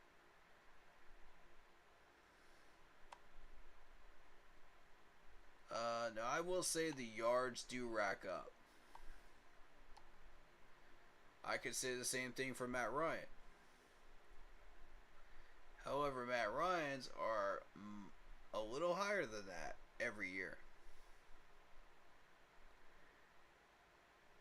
No, I will say the yards do rack up. I could say the same thing for Matt Ryan. However, Matt Ryan's are a little higher than that every year.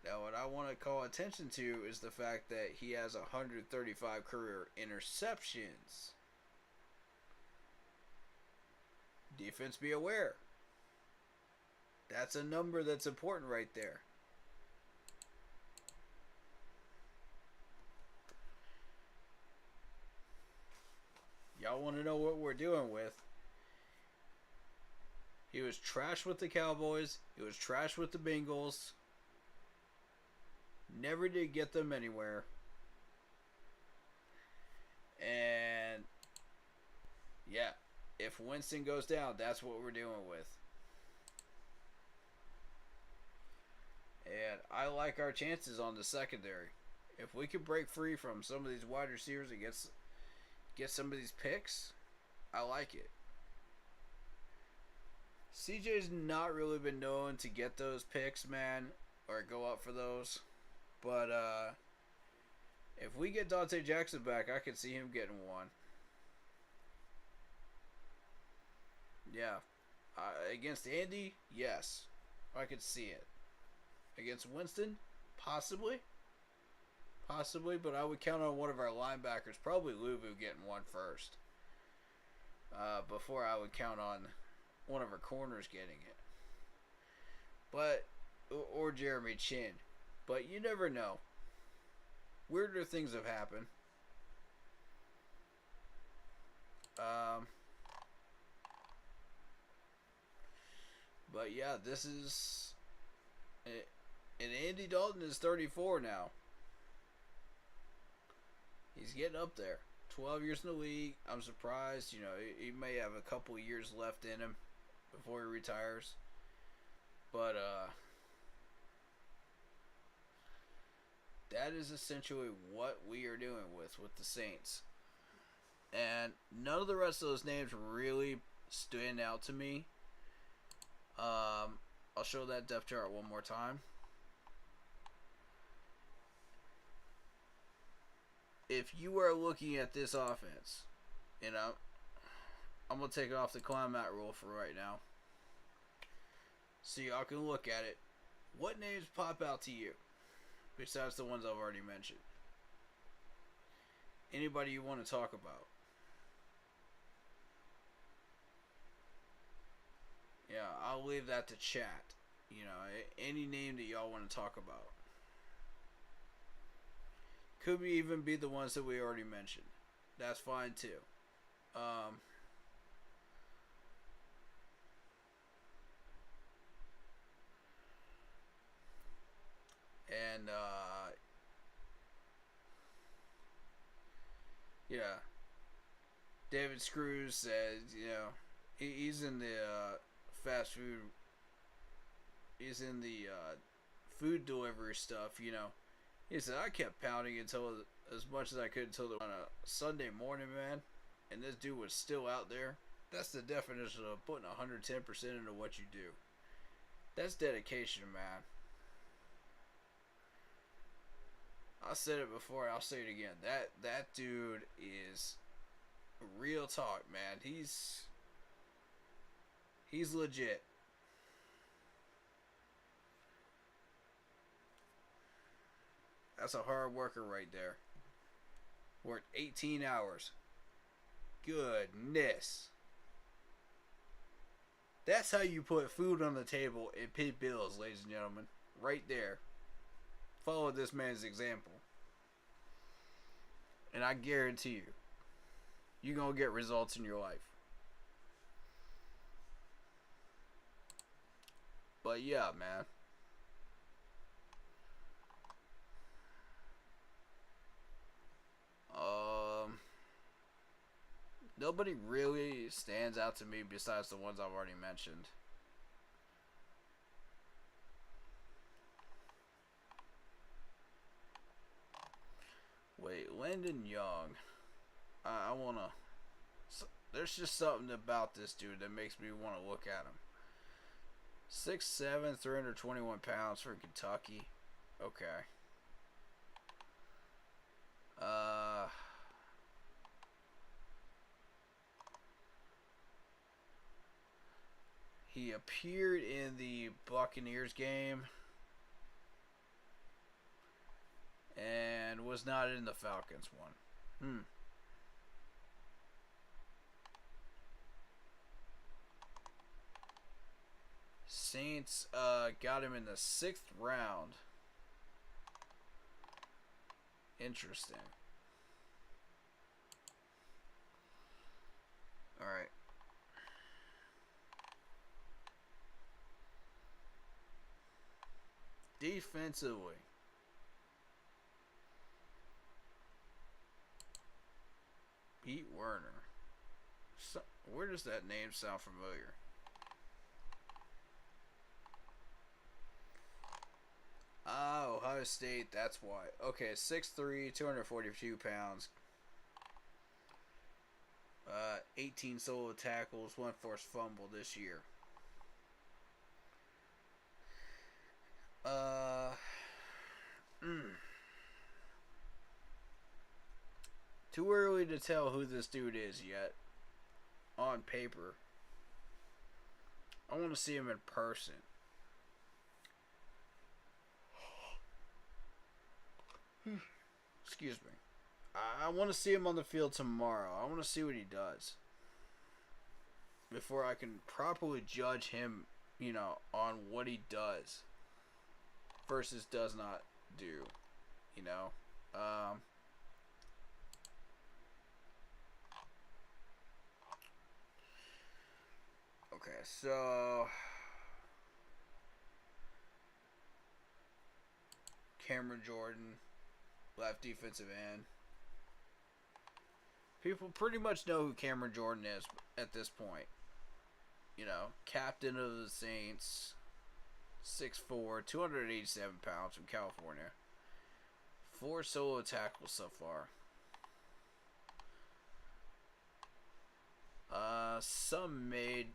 Now, what I want to call attention to is the fact that he has 135 career interceptions. Defense, be aware. That's a number that's important right there. Y'all want to know what we're dealing with? He was trash with the Cowboys. He was trash with the Bengals. Never did get them anywhere. And yeah, if Winston goes down, that's what we're dealing with. And I like our chances on the secondary. If we could break free from some of these wide receivers and get some of these picks, I like it. CJ's not really been known to get those picks, man, or go up for those. But if we get Dante Jackson back, I could see him getting one. Yeah. Against Andy, yes. I could see it. Against Winston, possibly. Possibly, but I would count on one of our linebackers, probably Luvu, getting one first. Before I would count on one of our corners getting it. But or Jeremy Chin, but you never know. Weirder things have happened. But yeah, this is, and Andy Dalton is 34 now. He's getting up there. 12 years in the league. I'm surprised. You know, he may have a couple years left in him before he retires. But that is essentially what we are doing with the Saints. And none of the rest of those names really stand out to me. I'll show that depth chart one more time. If you are looking at this offense, you know, I'm going to take off the climb out rule for right now, so y'all can look at it. What names pop out to you, besides the ones I've already mentioned? Anybody you want to talk about? Yeah, I'll leave that to chat. You know, any name that y'all want to talk about. Could even be the ones that we already mentioned. That's fine too. And yeah, David Screws says, you know, he's in the fast food. He's in the food delivery stuff, you know. He said, I kept pounding until as much as I could until on a Sunday morning, man. And this dude was still out there. That's the definition of putting 110% into what you do. That's dedication, man. I said it before, I'll say it again. That dude is real talk, man. He's legit. That's a hard worker right there. Worked 18 hours. Goodness. That's how you put food on the table and pay bills, ladies and gentlemen. Right there. Follow this man's example. And I guarantee you, you're going to get results in your life. But yeah, man. Nobody really stands out to me besides the ones I've already mentioned. Wait, Landon Young. I want to... There's just something about this dude that makes me want to look at him. 6'7", 321 pounds for Kentucky. Okay. He appeared in the Buccaneers game and was not in the Falcons one. Saints got him in the 6th round. Interesting. Alright. Defensively. Pete Werner. Where does that name sound familiar? Oh, Ohio State, that's why. Okay, 6'3", 242 pounds. 18 solo tackles, 1 forced fumble this year. Too early to tell who this dude is yet. On paper. I want to see him in person. Excuse me. I want to see him on the field tomorrow. I want to see what he does before I can properly judge him on what he does versus does not do, you know. Okay, so Cameron Jordan, left defensive end. People pretty much know who Cameron Jordan is at this point. Captain of the Saints, 6'4", 287 pounds from California. 4 solo tackles so far. Some may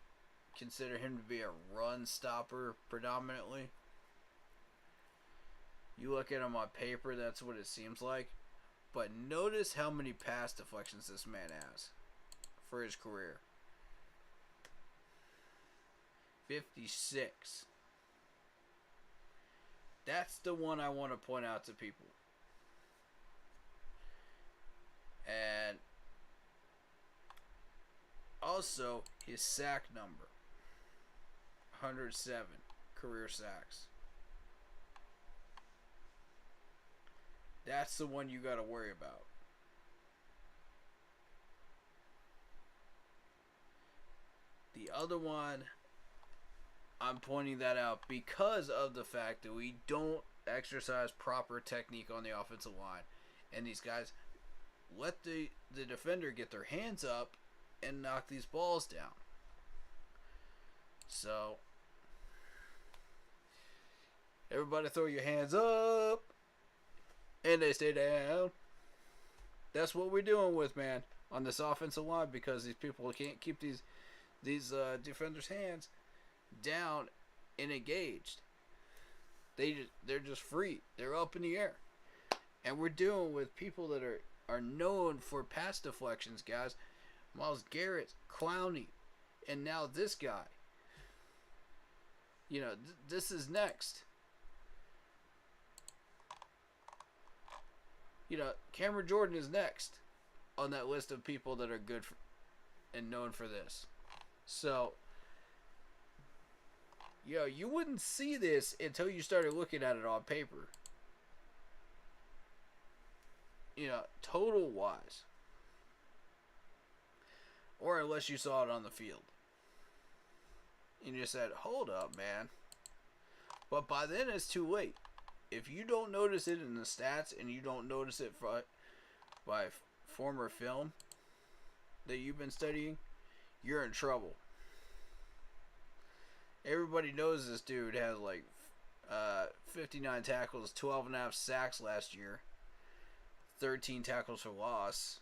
consider him to be a run stopper predominantly. You look at him on paper, that's what it seems like. But notice how many pass deflections this man has for his career. 56. That's the one I want to point out to people. And also his sack number. 107 career sacks. That's the one you got to worry about. The other one, I'm pointing that out because of the fact that we don't exercise proper technique on the offensive line. And these guys let the defender get their hands up and knock these balls down. So, everybody throw your hands up. And they stay down. That's what we're doing with, man, on this offensive line, because these people can't keep these defenders' hands down and engaged. They're just free. They're up in the air. And we're dealing with people that are known for pass deflections, guys. Myles Garrett, Clowney, and now this guy. This is next. Cameron Jordan is next on that list of people that are good and known for this. So, you wouldn't see this until you started looking at it on paper. Total wise. Or unless you saw it on the field. And you said, hold up, man. But by then it's too late. If you don't notice it in the stats and you don't notice it by former film that you've been studying, you're in trouble. Everybody knows this dude has 59 tackles, 12.5 sacks last year, 13 tackles for loss,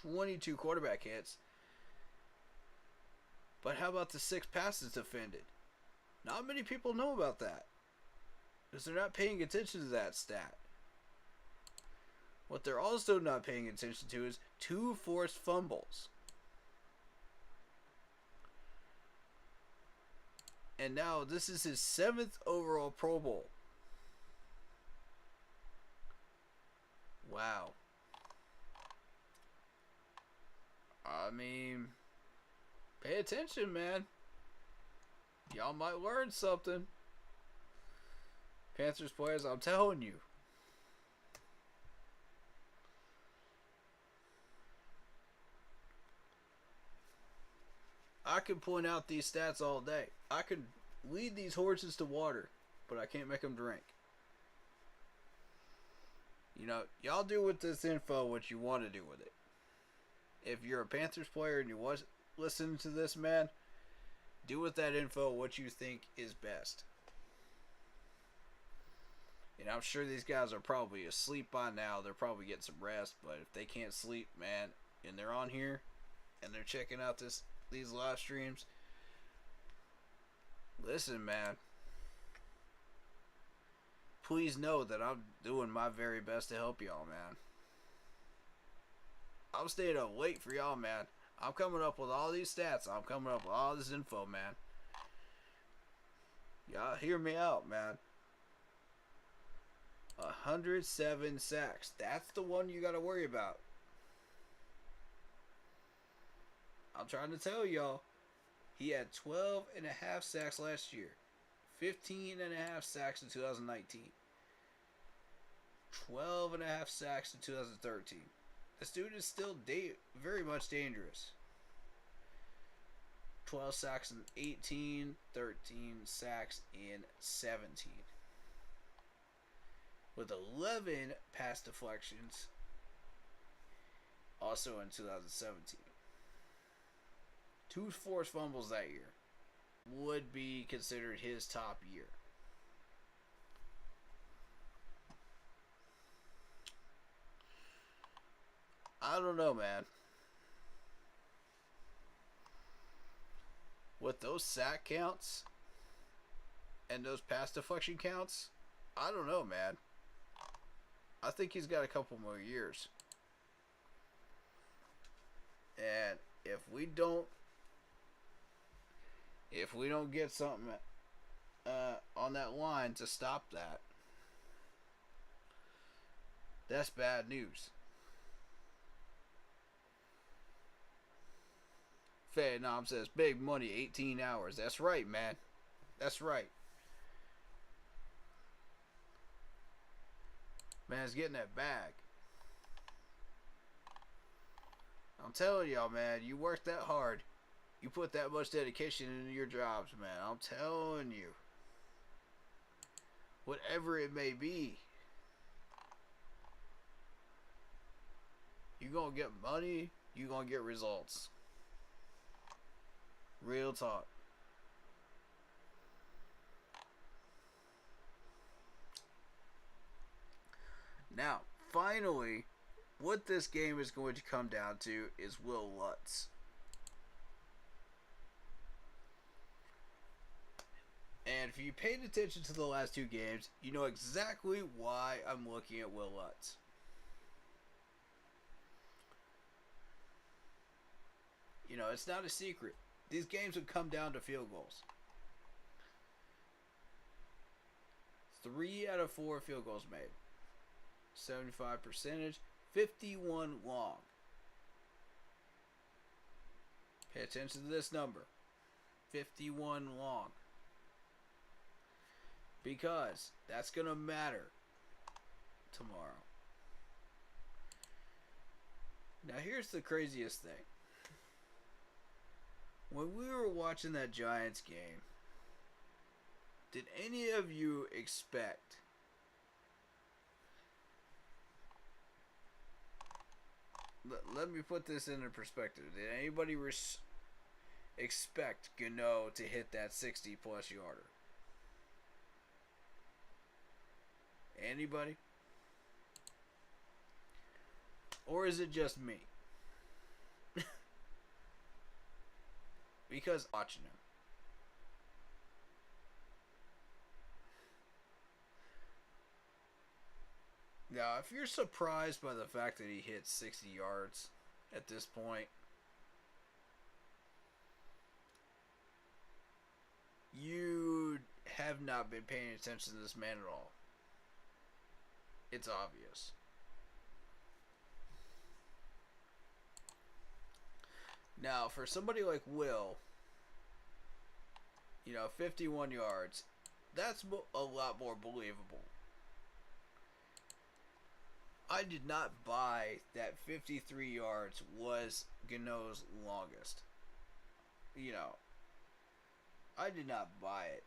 22 quarterback hits. But how about the 6 passes defended? Not many people know about that, because they're not paying attention to that stat. What they're also not paying attention to is 2 forced fumbles. And now this is his 7th overall Pro Bowl. Wow. I mean, pay attention, man. Y'all might learn something. Panthers players, I'm telling you. I can point out these stats all day. I can lead these horses to water, but I can't make them drink. Y'all do with this info what you want to do with it. If you're a Panthers player and you was listening to this, man, do with that info what you think is best. I'm sure these guys are probably asleep by now. They're probably getting some rest, but if they can't sleep, man, and they're on here and they're checking out these live streams, listen, man, please know that I'm doing my very best to help y'all, man. I'm staying up late for y'all, man. I'm coming up with all these stats. I'm coming up with all this info, man. Y'all hear me out, man. 107 sacks. That's the one you got to worry about. I'm trying to tell y'all. He had 12 and a half sacks last year, 15 and a half sacks in 2019, 12 and a half sacks in 2013. This dude is still very much dangerous. 12 sacks in 18, 13 sacks in 17. With 11 pass deflections, also in 2017. 2 forced fumbles that year. Would be considered his top year. I don't know, man. With those sack counts and those pass deflection counts, I don't know, man. I think he's got a couple more years. And if we don't get something on that line to stop that, that's bad news. Vietnam says, big money, 18 hours. That's right, man. That's right. Man's getting that bag. I'm telling y'all, man, you work that hard. You put that much dedication into your jobs, man. I'm telling you. Whatever it may be. You're going to get money. You're going to get results. Real talk. Now, finally, what this game is going to come down to is Will Lutz. And if you paid attention to the last 2 games, you know exactly why I'm looking at Will Lutz. You know, it's not a secret. These games would come down to field goals. 3 out of 4 field goals made. 75 percentage. 51 long. Pay attention to this number. 51 long. Because that's going to matter tomorrow. Now here's the craziest thing. When we were watching that Giants game, did any of you expect let me put this into perspective. Did anybody expect Gano to hit that 60-plus yarder? Anybody? Or is it just me? Because watching him. Now, if you're surprised by the fact that he hit 60 yards at this point, you have not been paying attention to this man at all. It's obvious. Now, for somebody like Will, 51 yards, that's a lot more believable. I did not buy that 53 yards was Gano's longest. I did not buy it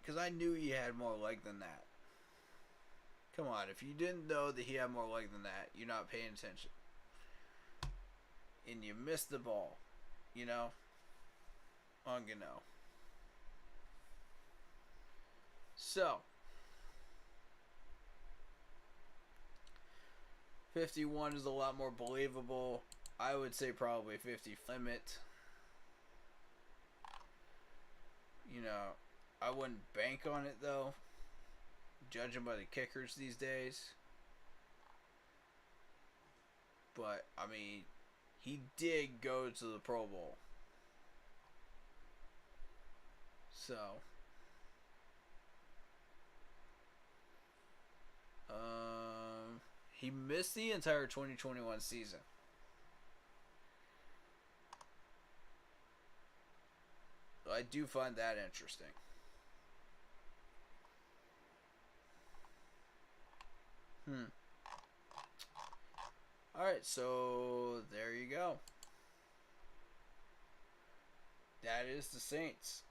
because I knew he had more leg than that. Come on, if you didn't know that he had more leg than that, you're not paying attention. And you missed the ball, on Gano. So, 51 is a lot more believable. I would say probably 50 limit. I wouldn't bank on it though, judging by the kickers these days. But, he did go to the Pro Bowl. So, he missed the entire 2021 season. I do find that interesting. Alright, so there you go. That is the Saints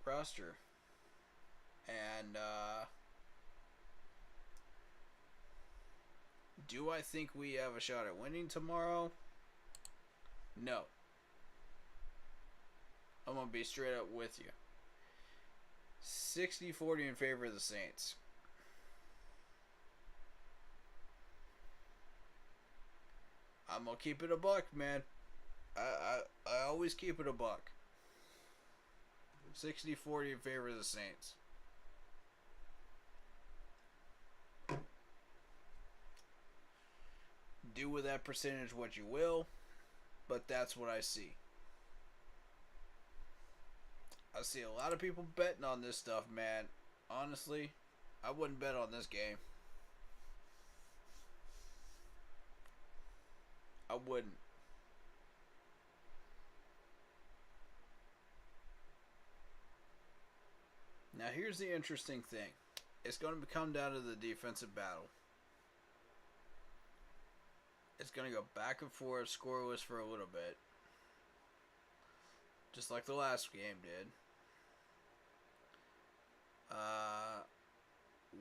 roster. And, do I think we have a shot at winning tomorrow? No. I'm going to be straight up with you. 60-40 in favor of the Saints. I'm going to keep it a buck, man. I always keep it a buck. 60-40 in favor of the Saints. Do with that percentage what you will, but that's what I see. I see a lot of people betting on this stuff, man. Honestly, I wouldn't bet on this game. I wouldn't. Now, here's the interesting thing. It's going to come down to the defensive battle. It's going to go back and forth, scoreless for a little bit. Just like the last game did.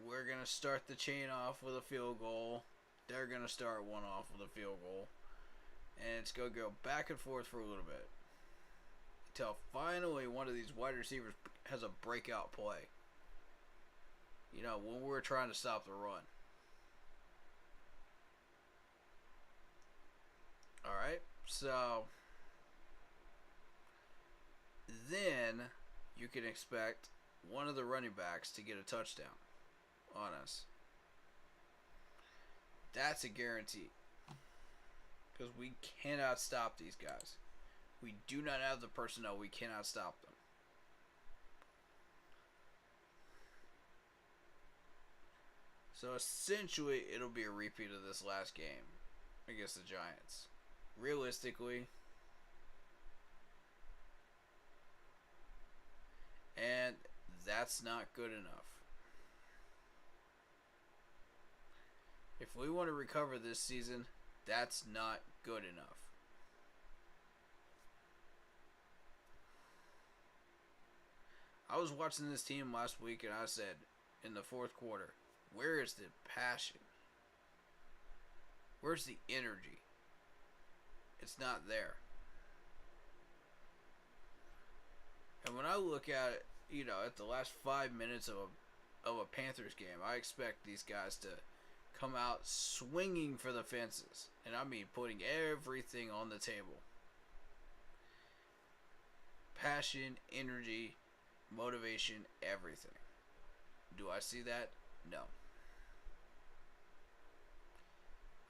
We're going to start the chain off with a field goal. They're going to start one off with a field goal. And it's going to go back and forth for a little bit. Until finally one of these wide receivers has a breakout play. You know, when we're trying to stop the run. Alright, so then you can expect one of the running backs to get a touchdown on us. That's a guarantee. Because we cannot stop these guys. We do not have the personnel. We cannot stop them. So essentially, it'll be a repeat of this last game against the Giants. Realistically. And that's not good enough. If we want to recover this season, that's not good enough. I was watching this team last week and I said, in the fourth quarter, where is the passion? Where's the energy? It's not there. And when I look at it, you know, at the last 5 minutes of a Panthers game, I expect these guys to come out swinging for the fences. And I mean putting everything on the table. Passion, energy, motivation, everything. Do I see that? No.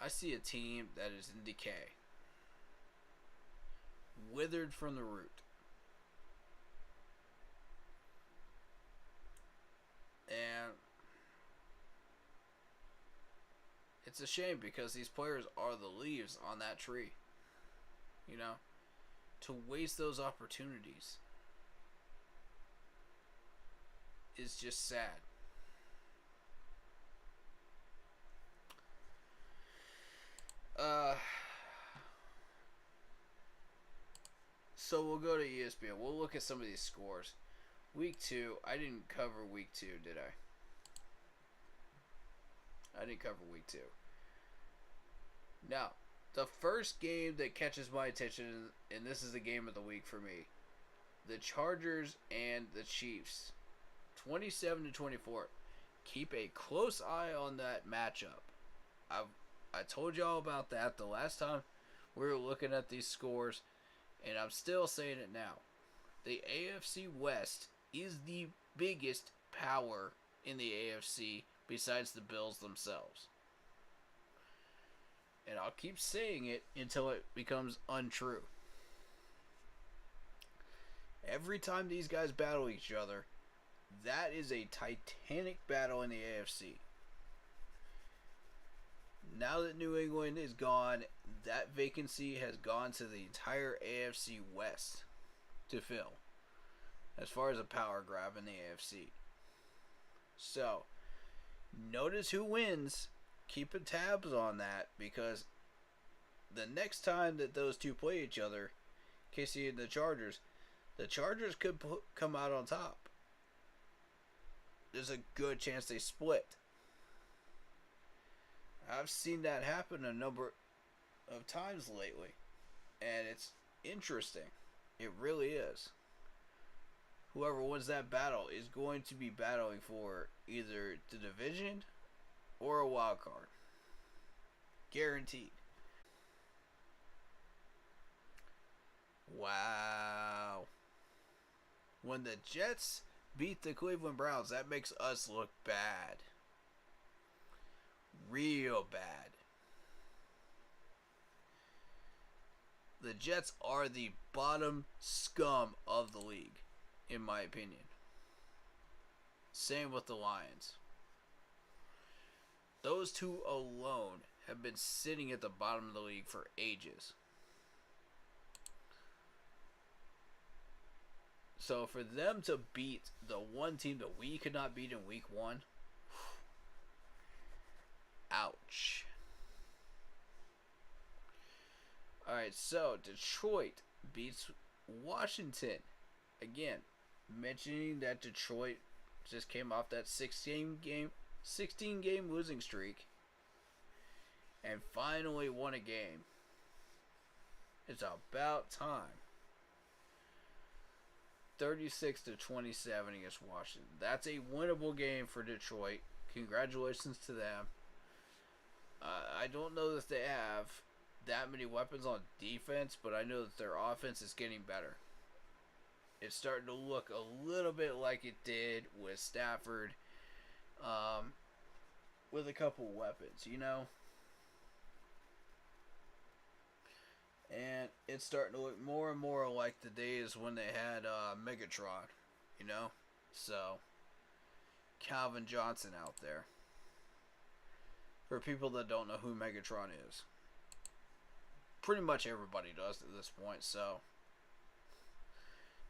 I see a team that is in decay. Withered from the root. And it's a shame because these players are the leaves on that tree. You know? To waste those opportunities is just sad. So we'll go to ESPN. We'll look at some of these scores. Week 2, I didn't cover week 2, did I? I didn't cover week 2. Now, the first game that catches my attention, and this is the game of the week for me, the Chargers and the Chiefs, 27-24. Keep a close eye on that matchup. I told y'all about that the last time we were looking at these scores, and I'm still saying it now. The AFC West is the biggest power in the AFC besides the Bills themselves. And I'll keep saying it until it becomes untrue. Every time these guys battle each other, that is a titanic battle in the AFC. Now that New England is gone, that vacancy has gone to the entire AFC West to fill. as far as a power grab in the AFC. So, notice who wins. Keep tabs on that, because the next time that those two play each other, KC and the Chargers could come out on top. There's a good chance they split. I've seen that happen a number of times lately, and it's interesting. It really is. Whoever wins that battle is going to be battling for either the division or a wild card. Guaranteed. Wow. When the Jets beat the Cleveland Browns, that makes us look bad. Real bad. The Jets are the bottom scum of the league, in my opinion. Same with the Lions. Those two alone have been sitting at the bottom of the league for ages. So for them to beat the one team that we could not beat in week 1, ouch. Alright, so Detroit beats Washington. Again, mentioning that Detroit just came off that 16 game losing streak and finally won a game. It's about time. 36-27 against Washington. That's a winnable game for Detroit. Congratulations to them. I don't know that they have that many weapons on defense, but I know that their offense is getting better. It's starting to look a little bit like it did with Stafford, with a couple weapons, you know? And it's starting to look more and more like the days when they had Megatron, you know? So, Calvin Johnson out there. For people that don't know who Megatron is. Pretty much everybody does at this point, so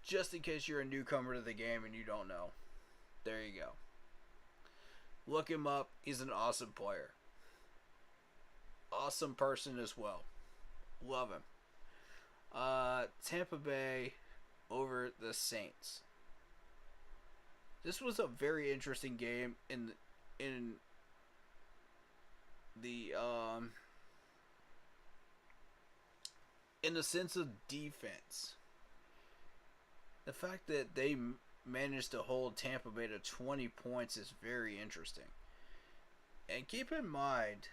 just in case you're a newcomer to the game and you don't know, there you go. Look him up. He's an awesome player. Awesome person as well. Love him. Tampa Bay over the Saints. This was a very interesting game in the sense of defense. The fact that they managed to hold Tampa Bay to 20 points is very interesting. And keep in mind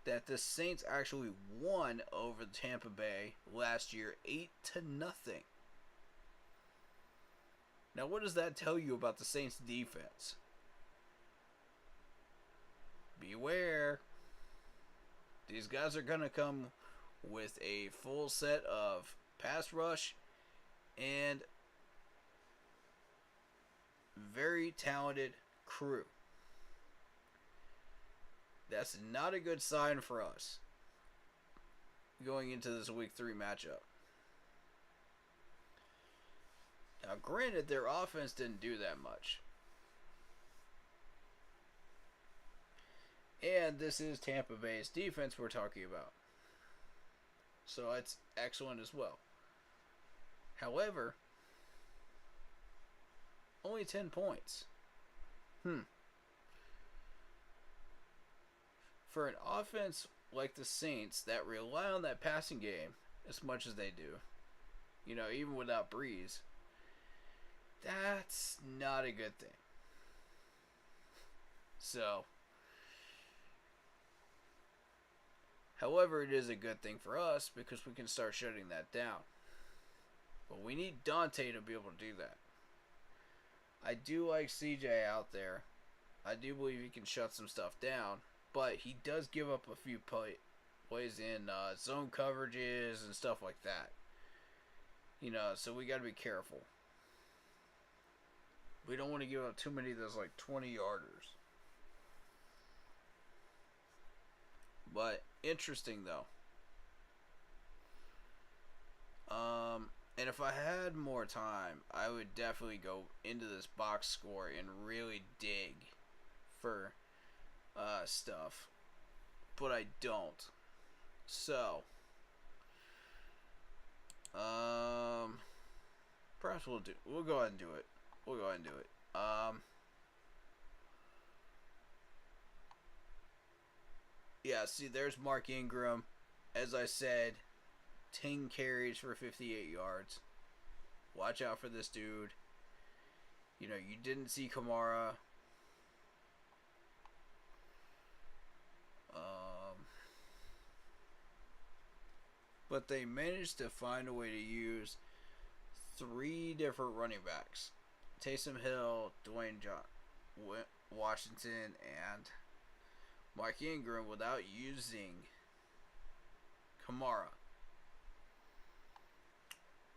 that the Saints actually won over Tampa Bay last year 8-0. Now, what does that tell you about the Saints defense? Beware. These guys are going to come with a full set of pass rush and very talented crew. That's not a good sign for us going into this week 3 matchup. Now, granted, their offense didn't do that much. And this is Tampa Bay's defense we're talking about. So it's excellent as well. However, only 10 points. For an offense like the Saints that rely on that passing game as much as they do, you know, even without Breeze, that's not a good thing. So, however, it is a good thing for us because we can start shutting that down. But we need Dante to be able to do that. I do like CJ out there. I do believe he can shut some stuff down. But he does give up a few plays in zone coverages and stuff like that. You know, so we got to be careful. We don't want to give up too many of those like 20-yarders. But interesting though. And if I had more time, I would definitely go into this box score and really dig for stuff. But I don't. So, perhaps we'll go ahead and do it. We'll go ahead and do it. Yeah, see, there's Mark Ingram. As I said, 10 carries for 58 yards. Watch out for this dude. You know, you didn't see Kamara. But they managed to find a way to use 3 different running backs. Taysom Hill, Washington, and Mark Ingram without using Kamara.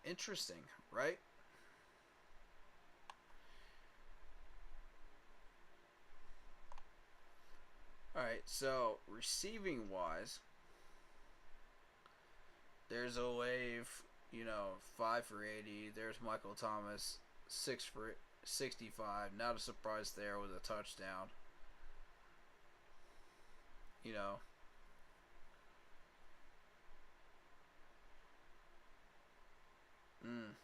Interesting, right? Alright, so receiving wise, there's a wave, 5 for 80. There's Michael Thomas, 6 for 65. Not a surprise there with a touchdown. You know. Mm.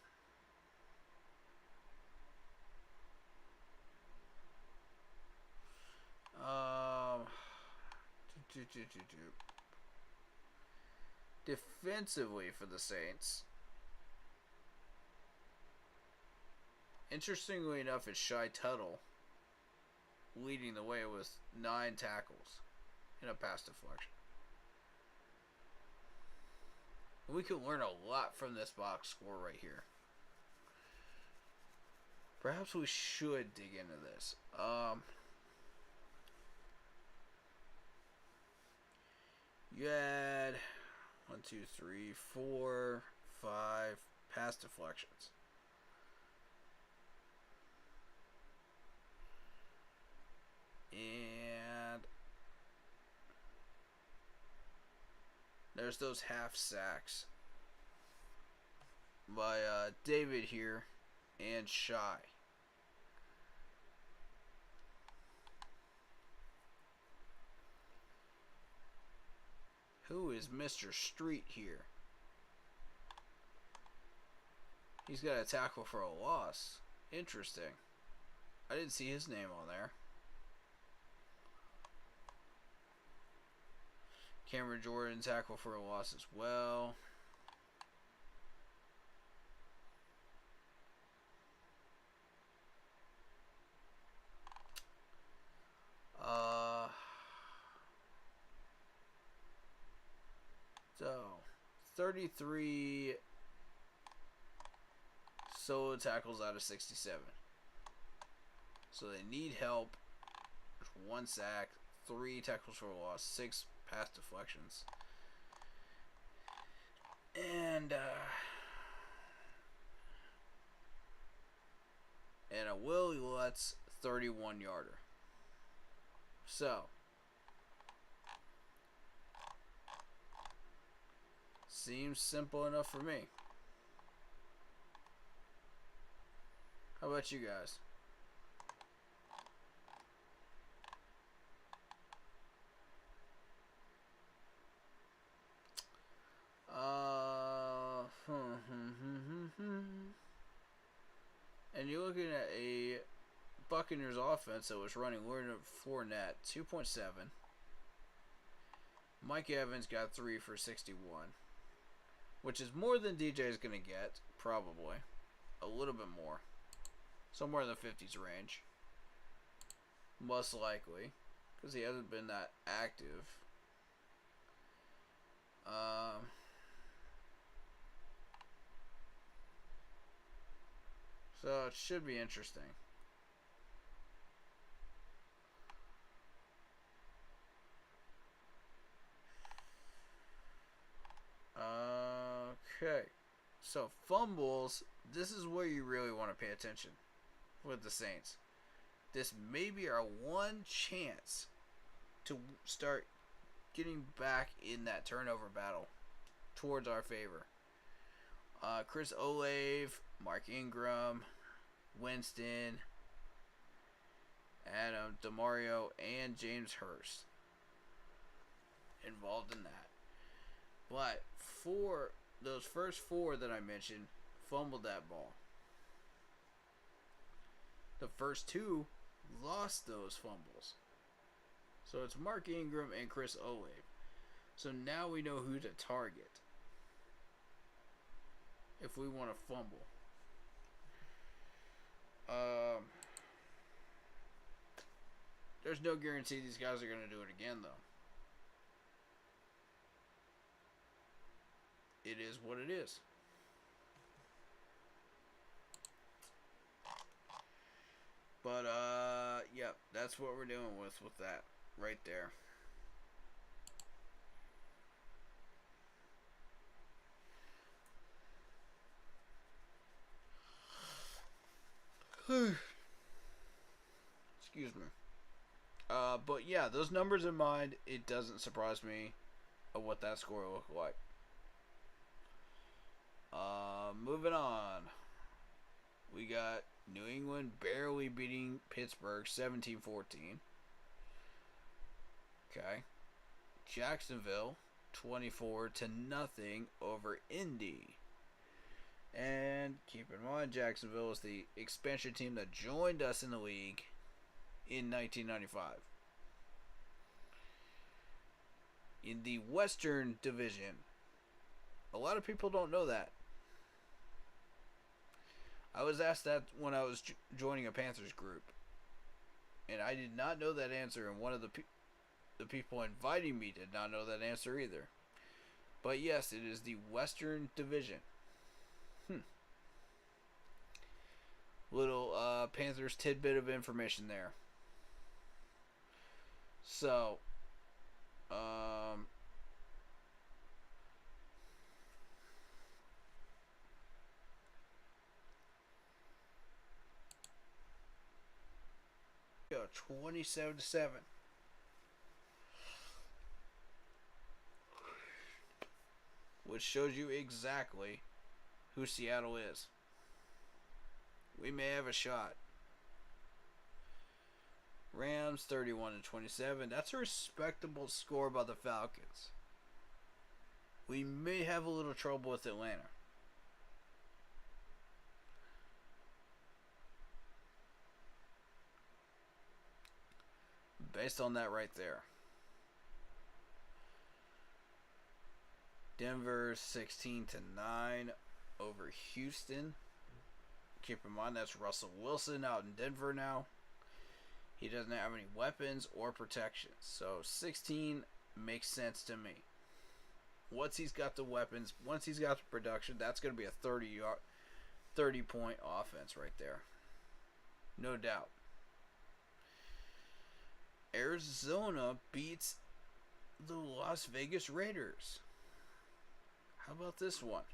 Um. Defensively for the Saints, interestingly enough, it's Shy Tuttle leading the way with 9 tackles and a pass deflection. We can learn a lot from this box score right here. Perhaps we should dig into this. You had 1, 2, 3, 4, 5 pass deflections. And there's those half sacks by David here and Shy. Who is Mr. Street here? He's got a tackle for a loss. Interesting. I didn't see his name on there. Cameron Jordan, tackle for a loss as well. So, 33 solo tackles out of 67. So they need help. There's 1 sack, 3 tackles for a loss, 6 pass deflections. And a Willie Lutz 31-yarder. So, seems simple enough for me. How about you guys? And you're looking at a Buccaneers offense that was running Werner Fournette 2.7. Mike Evans got 3 for 61, which is more than DJ is going to get, probably. A little bit more. Somewhere in the 50s range. Most likely, because he hasn't been that active. So it should be interesting. Okay. So fumbles, this is where you really want to pay attention with the Saints. This may be our one chance to start getting back in that turnover battle towards our favor. Chris Olave, Mark Ingram, Winston, Adam DeMario, and James Hurst involved in that. But those first four that I mentioned fumbled that ball. The first two lost those fumbles. So it's Mark Ingram and Chris Olave. So now we know who to target if we want to fumble. There's no guarantee these guys are going to do it again, though. It is what it is. But, yeah, that's what we're doing with that right there. Excuse me. But yeah, those numbers in mind, it doesn't surprise me of what that score will look like. Moving on. We got New England barely beating Pittsburgh 17-14. Okay. Jacksonville 24-0 over Indy. And keep in mind, Jacksonville is the expansion team that joined us in the league in 1995. In the Western Division, a lot of people don't know that. I was asked that when I was joining a Panthers group, and I did not know that answer, and one of the people inviting me did not know that answer either. But yes, it is the Western Division. Little Panthers tidbit of information there. So, go 27-7. Which shows you exactly who Seattle is. We may have a shot. Rams 31-27. That's a respectable score by the Falcons. We may have a little trouble with Atlanta. Based on that right there. Denver 16-9 over Houston. Keep in mind that's Russell Wilson out in Denver now. He doesn't have any weapons or protections. So 16 makes sense to me. Once he's got the weapons, once he's got the production, that's going to be a 30-point offense right there. No doubt. Arizona beats the Las Vegas Raiders. How about this one?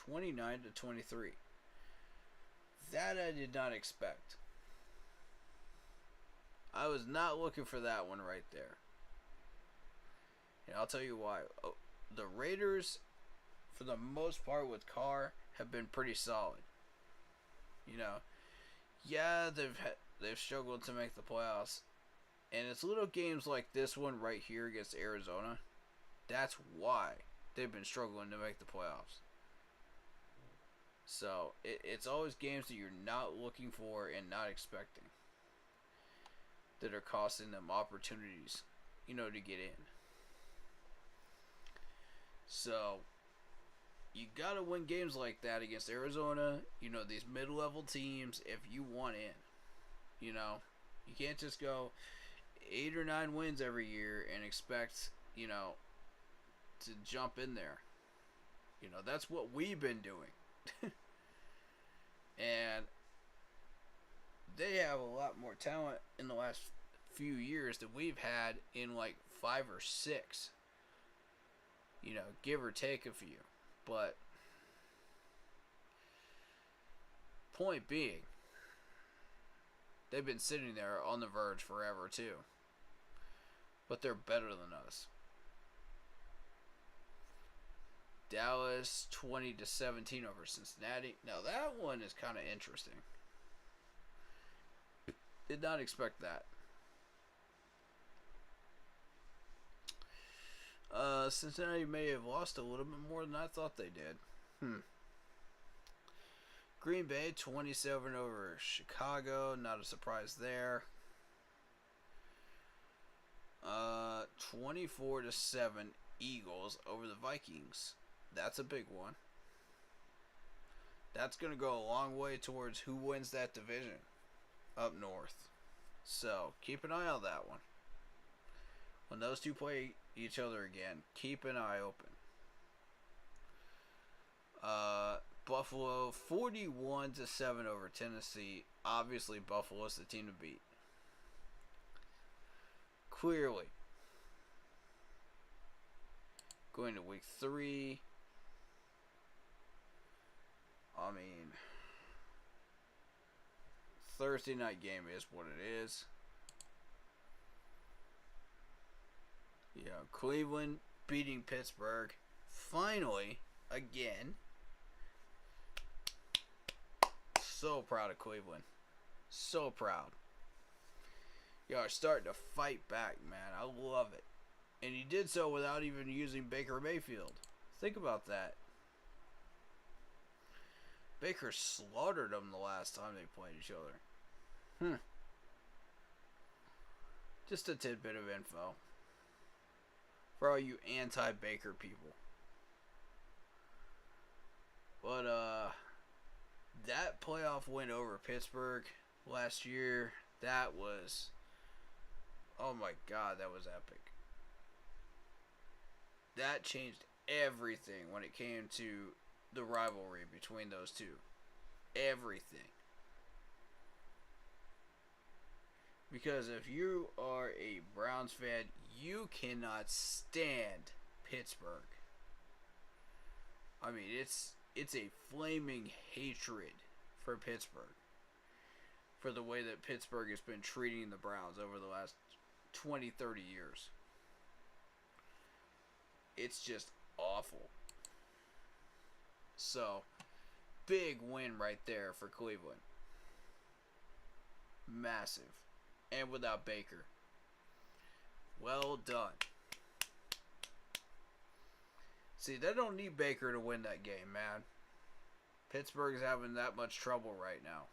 29-23. That I did not expect. I was not looking for that one right there. And I'll tell you why. The Raiders, for the most part with Carr, have been pretty solid. You know, yeah, they've struggled to make the playoffs. And it's little games like this one right here against Arizona. That's why they've been struggling to make the playoffs. So, it's always games that you're not looking for and not expecting that are costing them opportunities, to get in. So, you got to win games like that against Arizona, these mid-level teams if you want in. You can't just go 8 or 9 wins every year and expect, to jump in there. That's what we've been doing. And they have a lot more talent in the last few years than we've had in like 5 or 6. Give or take a few. But point being, they've been sitting there on the verge forever too. But they're better than us. Dallas 20-17 over Cincinnati. Now that one is kind of interesting. Did not expect that. Cincinnati may have lost a little bit more than I thought they did. Green Bay 27 over Chicago. Not a surprise there. 24-7 Eagles over the Vikings. That's a big one. That's going to go a long way towards who wins that division up north. So, keep an eye on that one. When those two play each other again, keep an eye open. Buffalo 41-7 over Tennessee. Obviously, Buffalo's the team to beat. Clearly. Going to week 3. I mean, Thursday night game is what it is. Yeah, Cleveland beating Pittsburgh. Finally, again. So proud of Cleveland. So proud. Y'all are starting to fight back, man. I love it. And he did so without even using Baker Mayfield. Think about that. Baker slaughtered them the last time they played each other. Just a tidbit of info. For all you anti-Baker people. But, that playoff win over Pittsburgh last year, that was... Oh my God, that was epic. That changed everything when it came to the rivalry between those two. Everything. Because if you are a Browns fan, you cannot stand Pittsburgh. I mean, it's a flaming hatred for Pittsburgh. For the way that Pittsburgh has been treating the Browns over the last 20, 30 years. It's just awful. So, big win right there for Cleveland. Massive. And without Baker. Well done. See, they don't need Baker to win that game, man. Pittsburgh's having that much trouble right now.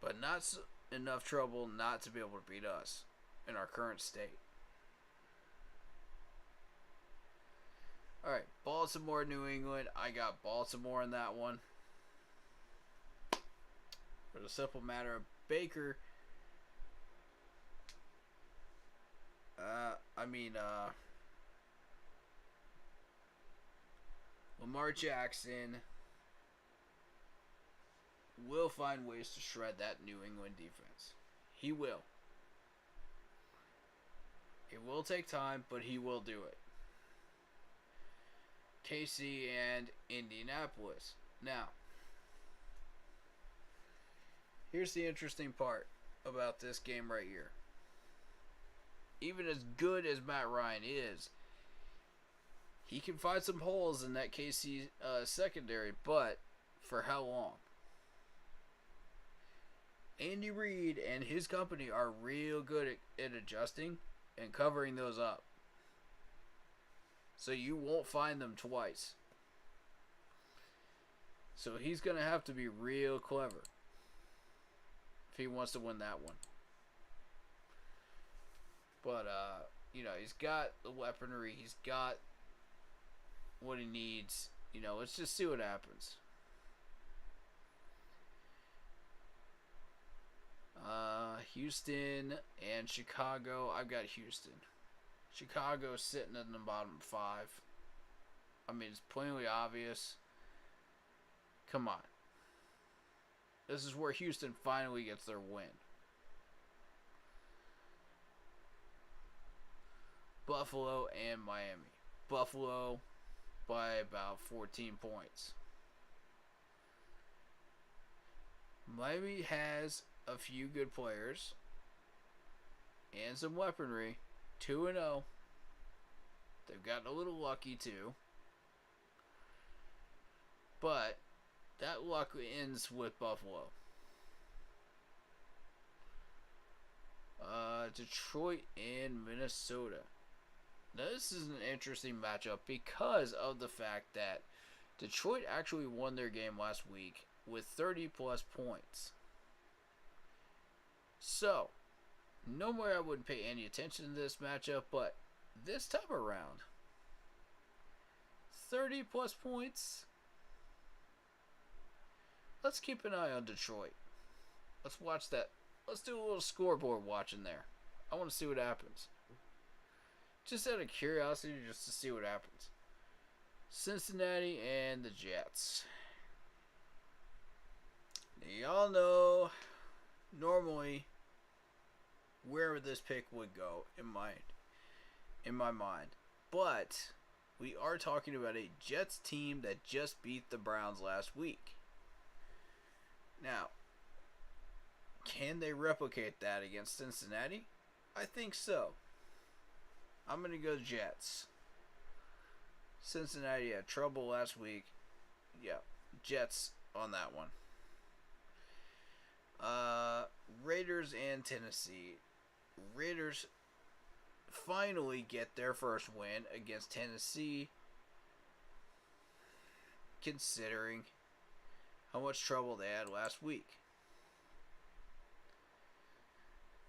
But not enough trouble not to be able to beat us in our current state. Alright, Baltimore, New England. I got Baltimore in that one. For the simple matter of Baker. Lamar Jackson will find ways to shred that New England defense. He will. It will take time, but he will do it. KC and Indianapolis. Now, here's the interesting part about this game right here. Even as good as Matt Ryan is, he can find some holes in that KC secondary, but for how long? Andy Reid and his company are real good at adjusting and covering those up. So you won't find them twice. So he's going to have to be real clever if he wants to win that one. But, he's got the weaponry. He's got what he needs. Let's just see what happens. Houston and Chicago. I've got Houston. Chicago's sitting in the bottom 5. I mean, it's plainly obvious. Come on. This is where Houston finally gets their win. Buffalo and Miami. Buffalo by about 14 points. Miami has a few good players and some weaponry. 2-0. They've gotten a little lucky too. But that luck ends with Buffalo. Detroit and Minnesota. Now, this is an interesting matchup because of the fact that Detroit actually won their game last week with 30 plus points. So, normally I wouldn't pay any attention to this matchup, but this time around, 30 plus points. Let's keep an eye on Detroit. Let's watch that. Let's do a little scoreboard watching there. I want to see what happens. Just out of curiosity, just to see what happens. Cincinnati and the Jets. Now, y'all know normally where this pick would go in my mind. But we are talking about a Jets team that just beat the Browns last week. Now, can they replicate that against Cincinnati? I think so. I'm going to go Jets. Cincinnati had trouble last week. Yeah, Jets on that one. Raiders and Tennessee. Raiders finally get their first win against Tennessee, considering how much trouble they had last week.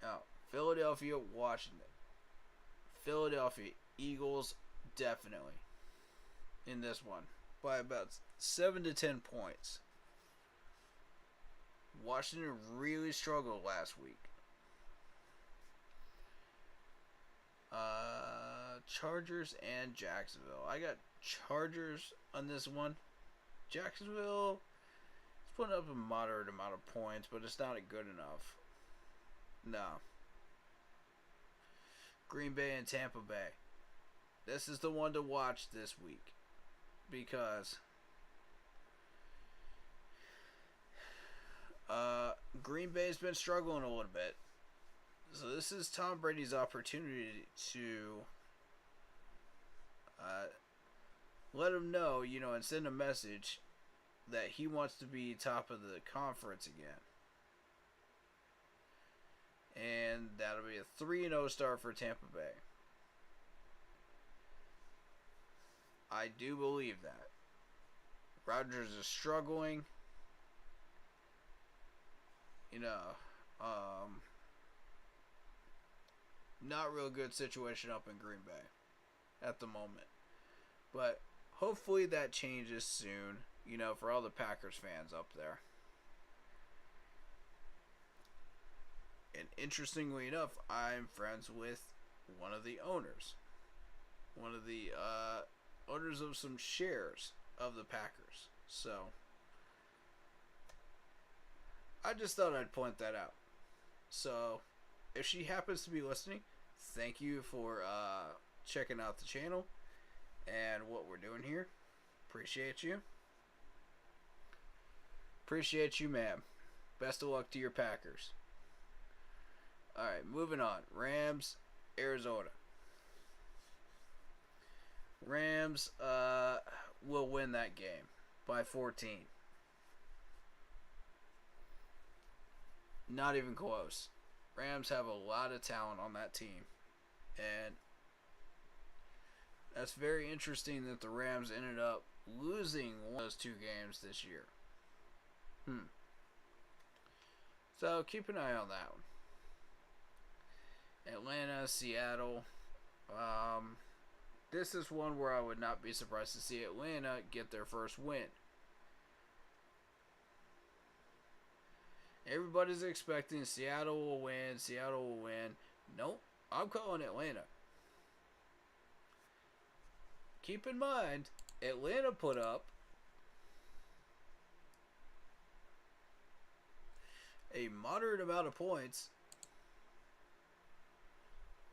Now, Philadelphia, Washington. Philadelphia Eagles definitely in this one by about 7 to 10 points. Washington really struggled last week. Chargers and Jacksonville. I got Chargers on this one. Jacksonville is putting up a moderate amount of points, but it's not good enough. No. Green Bay and Tampa Bay. This is the one to watch this week because Green Bay's been struggling a little bit. So this is Tom Brady's opportunity to let him know, and send a message that he wants to be top of the conference again. And that'll be a 3-0 start for Tampa Bay. I do believe that. Rodgers is struggling. Not real good situation up in Green Bay at the moment. But hopefully that changes soon, for all the Packers fans up there. And interestingly enough, I'm friends with one of the owners. One of the owners of some shares of the Packers. So, I just thought I'd point that out. So, if she happens to be listening, thank you for checking out the channel and what we're doing here. Appreciate you. Appreciate you, ma'am. Best of luck to your Packers. Alright, moving on. Rams, Arizona. Rams will win that game by 14. Not even close. Rams have a lot of talent on that team. And that's very interesting that the Rams ended up losing one of those two games this year. So keep an eye on that one. Atlanta, Seattle. This is one where I would not be surprised to see Atlanta get their first win. Everybody's expecting Seattle will win. Seattle will win. Nope. I'm calling Atlanta. Keep in mind, Atlanta put up a moderate amount of points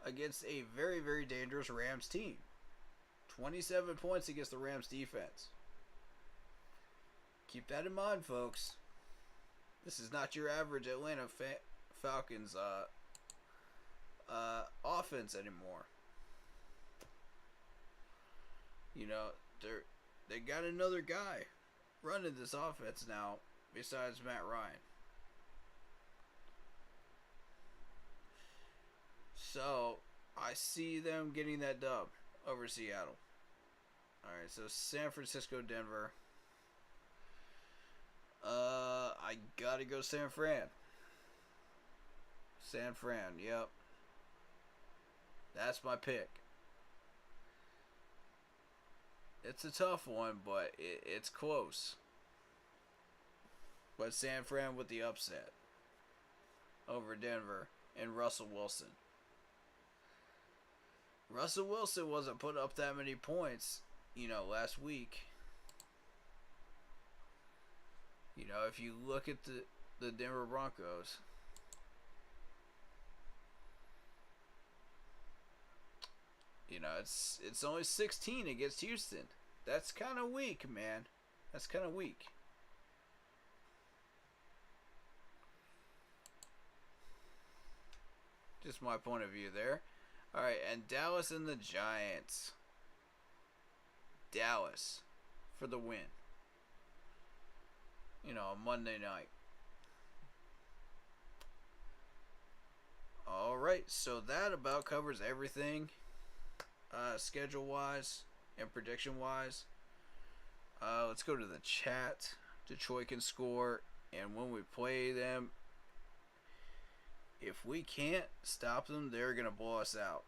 against a very, very dangerous Rams team. 27 points against the Rams defense. Keep that in mind, folks. This is not your average Atlanta Falcons offense anymore. You know, they got another guy running this offense now besides Matt Ryan. So, I see them getting that dub over Seattle. Alright, so San Francisco, Denver. I gotta go San Fran. San Fran, yep. That's my pick. It's a tough one, but it's close. But San Fran with the upset over Denver and Russell Wilson. Russell Wilson wasn't putting up that many points, last week. If you look at the Denver Broncos, it's only 16 against Houston. That's kind of weak, man. That's kind of weak. Just my point of view there. Alright, and Dallas and the Giants. Dallas for the win. Monday night. Alright, so that about covers everything. Schedule-wise and prediction-wise. Let's go to the chat. Detroit can score, and when we play them, if we can't stop them, they're going to blow us out.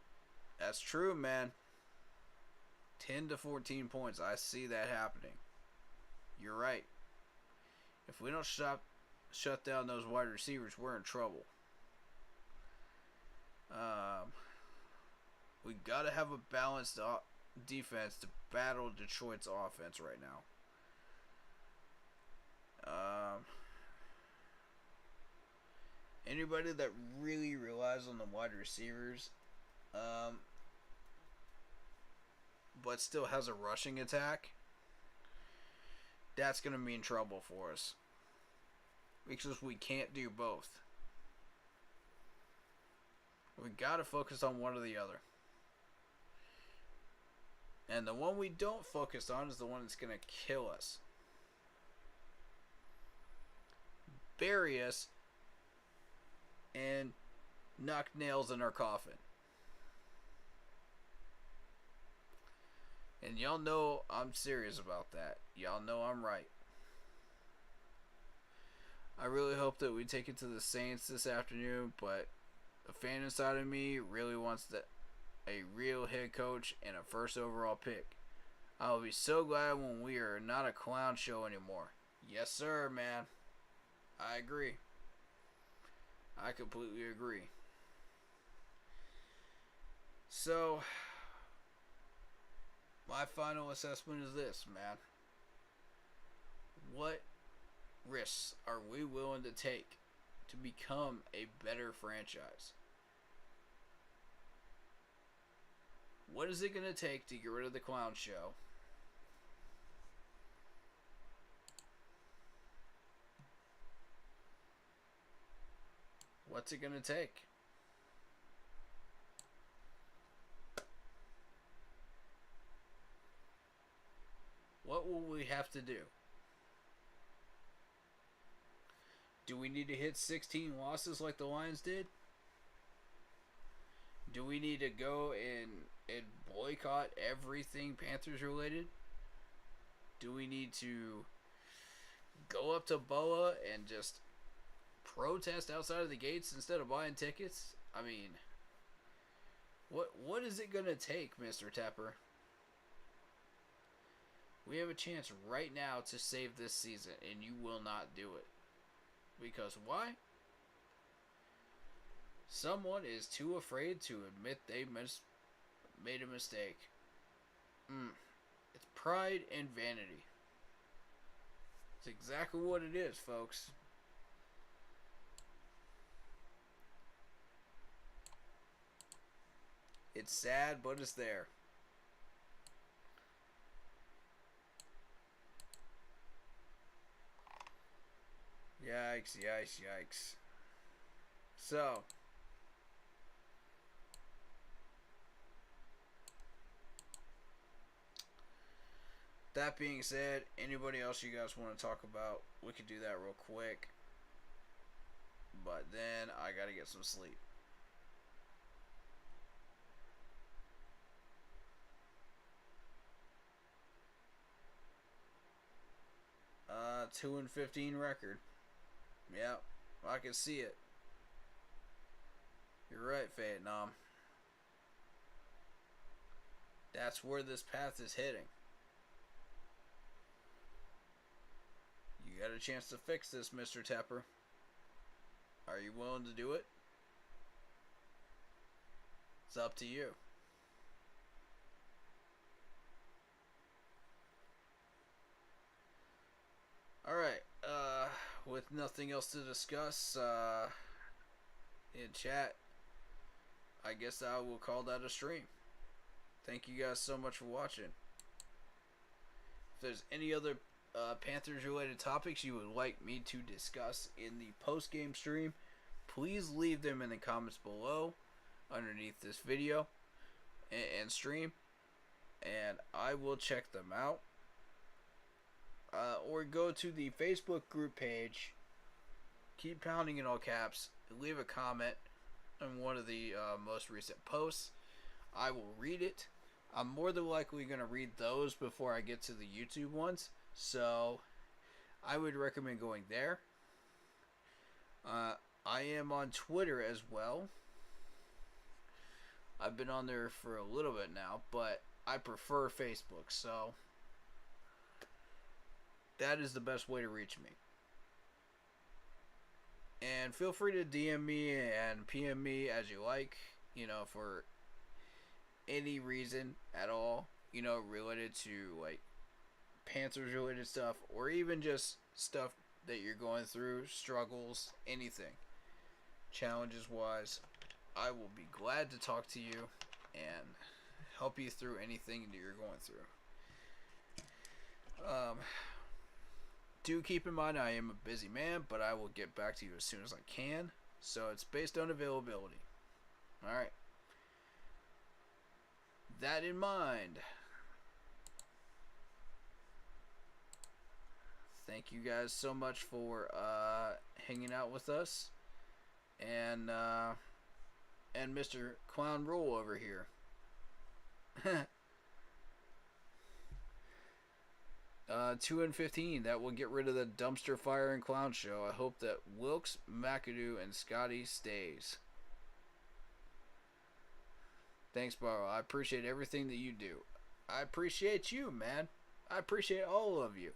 That's true, man. 10 to 14 points. I see that happening. You're right. If we don't shut down those wide receivers, we're in trouble. We got to have a balanced defense to battle Detroit's offense right now. Anybody that really relies on the wide receivers, but still has a rushing attack, that's going to mean trouble for us. Because we can't do both. We got to focus on one or the other. And the one we don't focus on is the one that's going to kill us. Bury us and knock nails in our coffin. And y'all know I'm serious about that. Y'all know I'm right. I really hope that we take it to the Saints this afternoon, but the fan inside of me really wants a real head coach and a first overall pick. I will be so glad when we are not a clown show anymore. Yes, sir, man. I agree. I completely agree. So, my final assessment is this, man. What risks are we willing to take to become a better franchise? What is it going to take to get rid of the clown show? What's it going to take? What will we have to do? Do we need to hit 16 losses like the Lions did? Do we need to go and boycott everything Panthers related? Do we need to go up to Boa and just protest outside of the gates instead of buying tickets? I mean, what is it going to take, Mr. Tepper? We have a chance right now to save this season, and you will not do it. Because why? Someone is too afraid to admit they made a mistake. It's pride and vanity. It's exactly what it is, folks. It's sad, but it's there. Yikes, yikes, yikes. So, that being said, anybody else you guys want to talk about, we could do that real quick. But then I gotta get some sleep. 2-15 record. Yeah, I can see it. You're right, Vietnam. That's where this path is heading. You got a chance to fix this, Mr. Tepper. Are you willing to do it? It's up to you. Alright, with nothing else to discuss in chat, I guess I will call that a stream. Thank you guys so much for watching. If there's any other Panthers related topics you would like me to discuss in the post game stream, please leave them in the comments below underneath this video and stream, and I will check them out. Or go to the Facebook group page, keep pounding in all caps, leave a comment on one of the most recent posts. I will read it. I'm more than likely going to read those before I get to the YouTube ones, so I would recommend going there. I am on Twitter as well. I've been on there for a little bit now, but I prefer Facebook, so that is the best way to reach me. And feel free to DM me and PM me as you like, for any reason at all, related to like Panthers related stuff, or even just stuff that you're going through, struggles, anything, challenges wise. I will be glad to talk to you and help you through anything that you're going through. Do keep in mind I am a busy man, but I will get back to you as soon as I can. So it's based on availability. Alright. That in mind, thank you guys so much for hanging out with us. And Mr. Clown Roll over here. 2-15. That will get rid of the dumpster fire and clown show. I hope that Wilkes, McAdoo, and Scotty stays. Thanks, Barrow. I appreciate everything that you do. I appreciate you, man. I appreciate all of you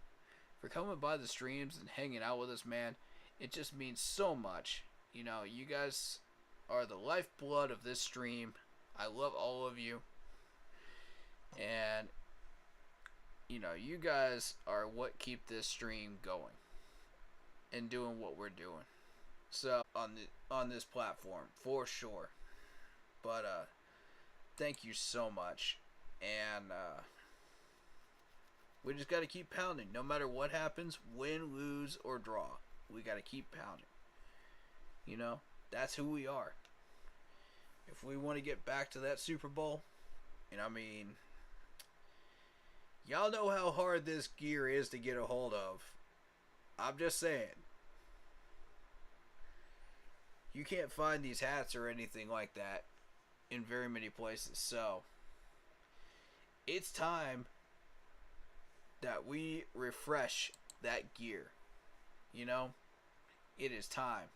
for coming by the streams and hanging out with us, man. It just means so much. You guys are the lifeblood of this stream. I love all of you. And you guys are what keep this stream going and doing what we're doing. So on this platform, for sure. But thank you so much, and we just got to keep pounding. No matter what happens, win, lose, or draw, we got to keep pounding. That's who we are. If we want to get back to that Super Bowl, y'all know how hard this gear is to get a hold of. I'm just saying. You can't find these hats or anything like that in very many places. So, it's time that we refresh that gear. It is time.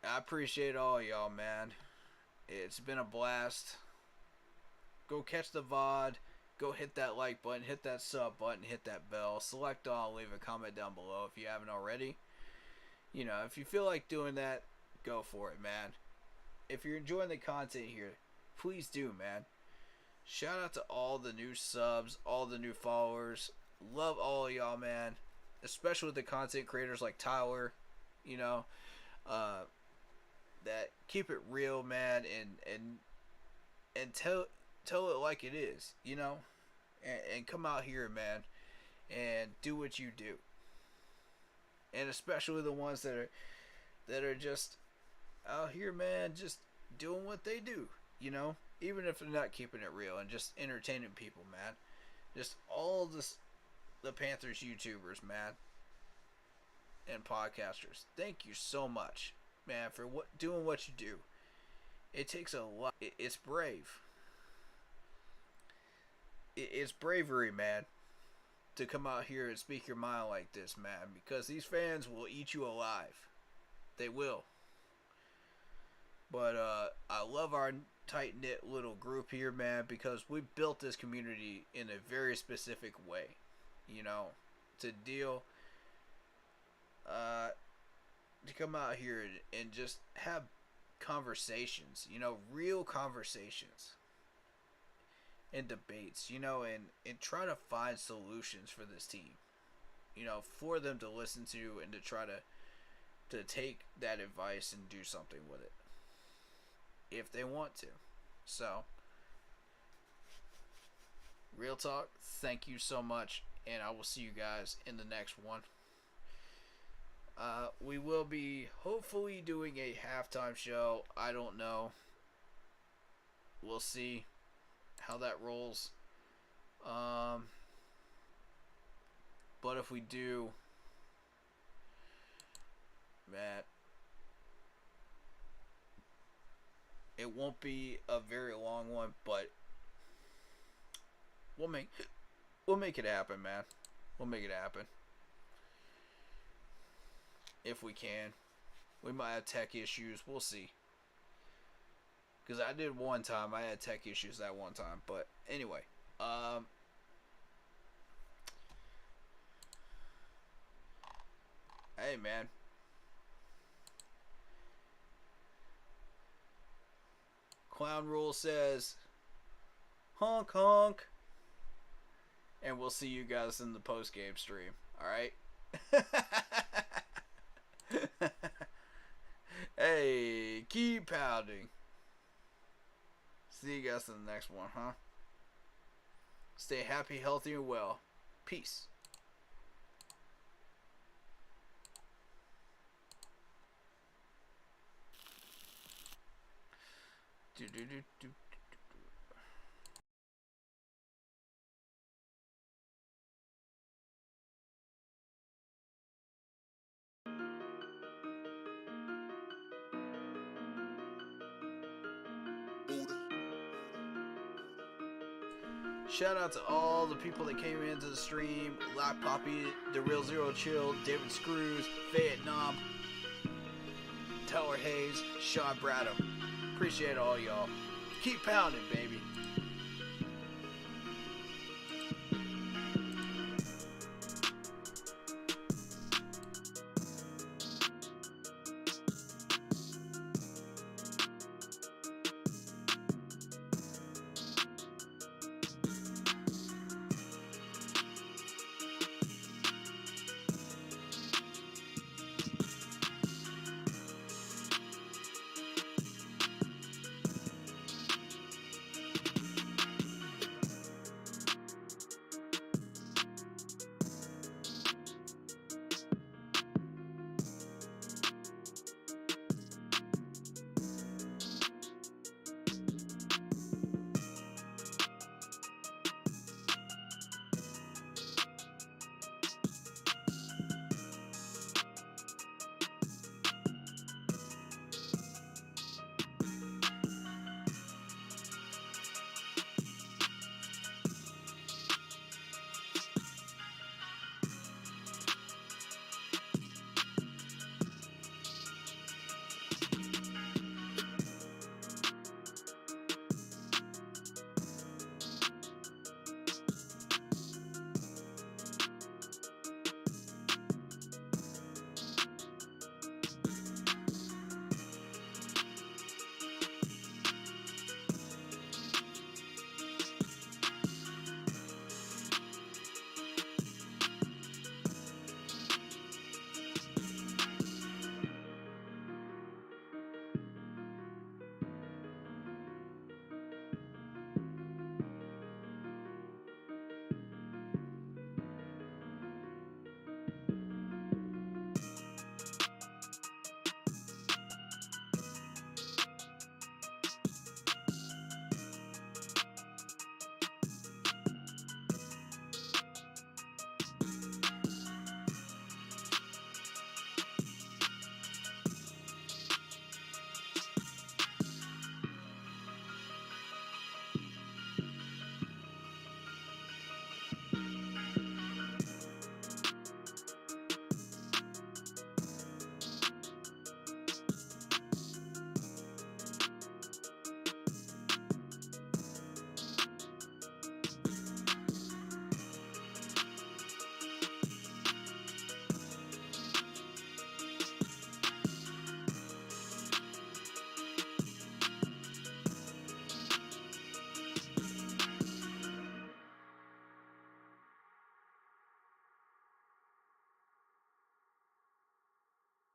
I appreciate all y'all, man. It's been a blast. Go catch the VOD. Go hit that like button. Hit that sub button. Hit that bell. Select all. Leave a comment down below if you haven't already. If you feel like doing that, go for it, man. If you're enjoying the content here, please do, man. Shout out to all the new subs, all the new followers. Love all of y'all, man. Especially with the content creators like Tyler, that keep it real, man, and tell it like it is, and come out here, man, and do what you do. And especially the ones that are just out here, man, just doing what they do, even if they're not keeping it real and just entertaining people, man. Just all this, the Panthers YouTubers, man, and podcasters. Thank you so much, man, for doing what you do. It takes a lot. It's brave. It's bravery, man, to come out here and speak your mind like this, man, because these fans will eat you alive. They will. But I love our tight-knit little group here, man, because we built this community in a very specific way, you know, to deal, to come out here and just have conversations, you know, real conversations and debates, you know, and try to find solutions for this team, you know, for them to listen to and to try to take that advice and do something with it if they want to. So, real talk, thank you so much, and I will see you guys in the next one. We will be hopefully doing a halftime show. I don't know. We'll see how that rolls. But if we do, Matt, it won't be a very long one, but we'll make it happen, man. We'll make it happen. If we can. We might have tech issues. We'll see. Because I did one time. I had tech issues that one time. But anyway. Hey, man. Clown Rule says, honk honk. And we'll see you guys in the post-game stream. Alright? Hey, keep pounding. See you guys in the next one, huh? Stay happy, healthy, and well. Peace. Shout out to all the people that came into the stream. Lock Poppy, The Real Zero Chill, David Screws, Vietnam, Teller Hayes, Sean Bradham. Appreciate all y'all. Keep pounding, baby.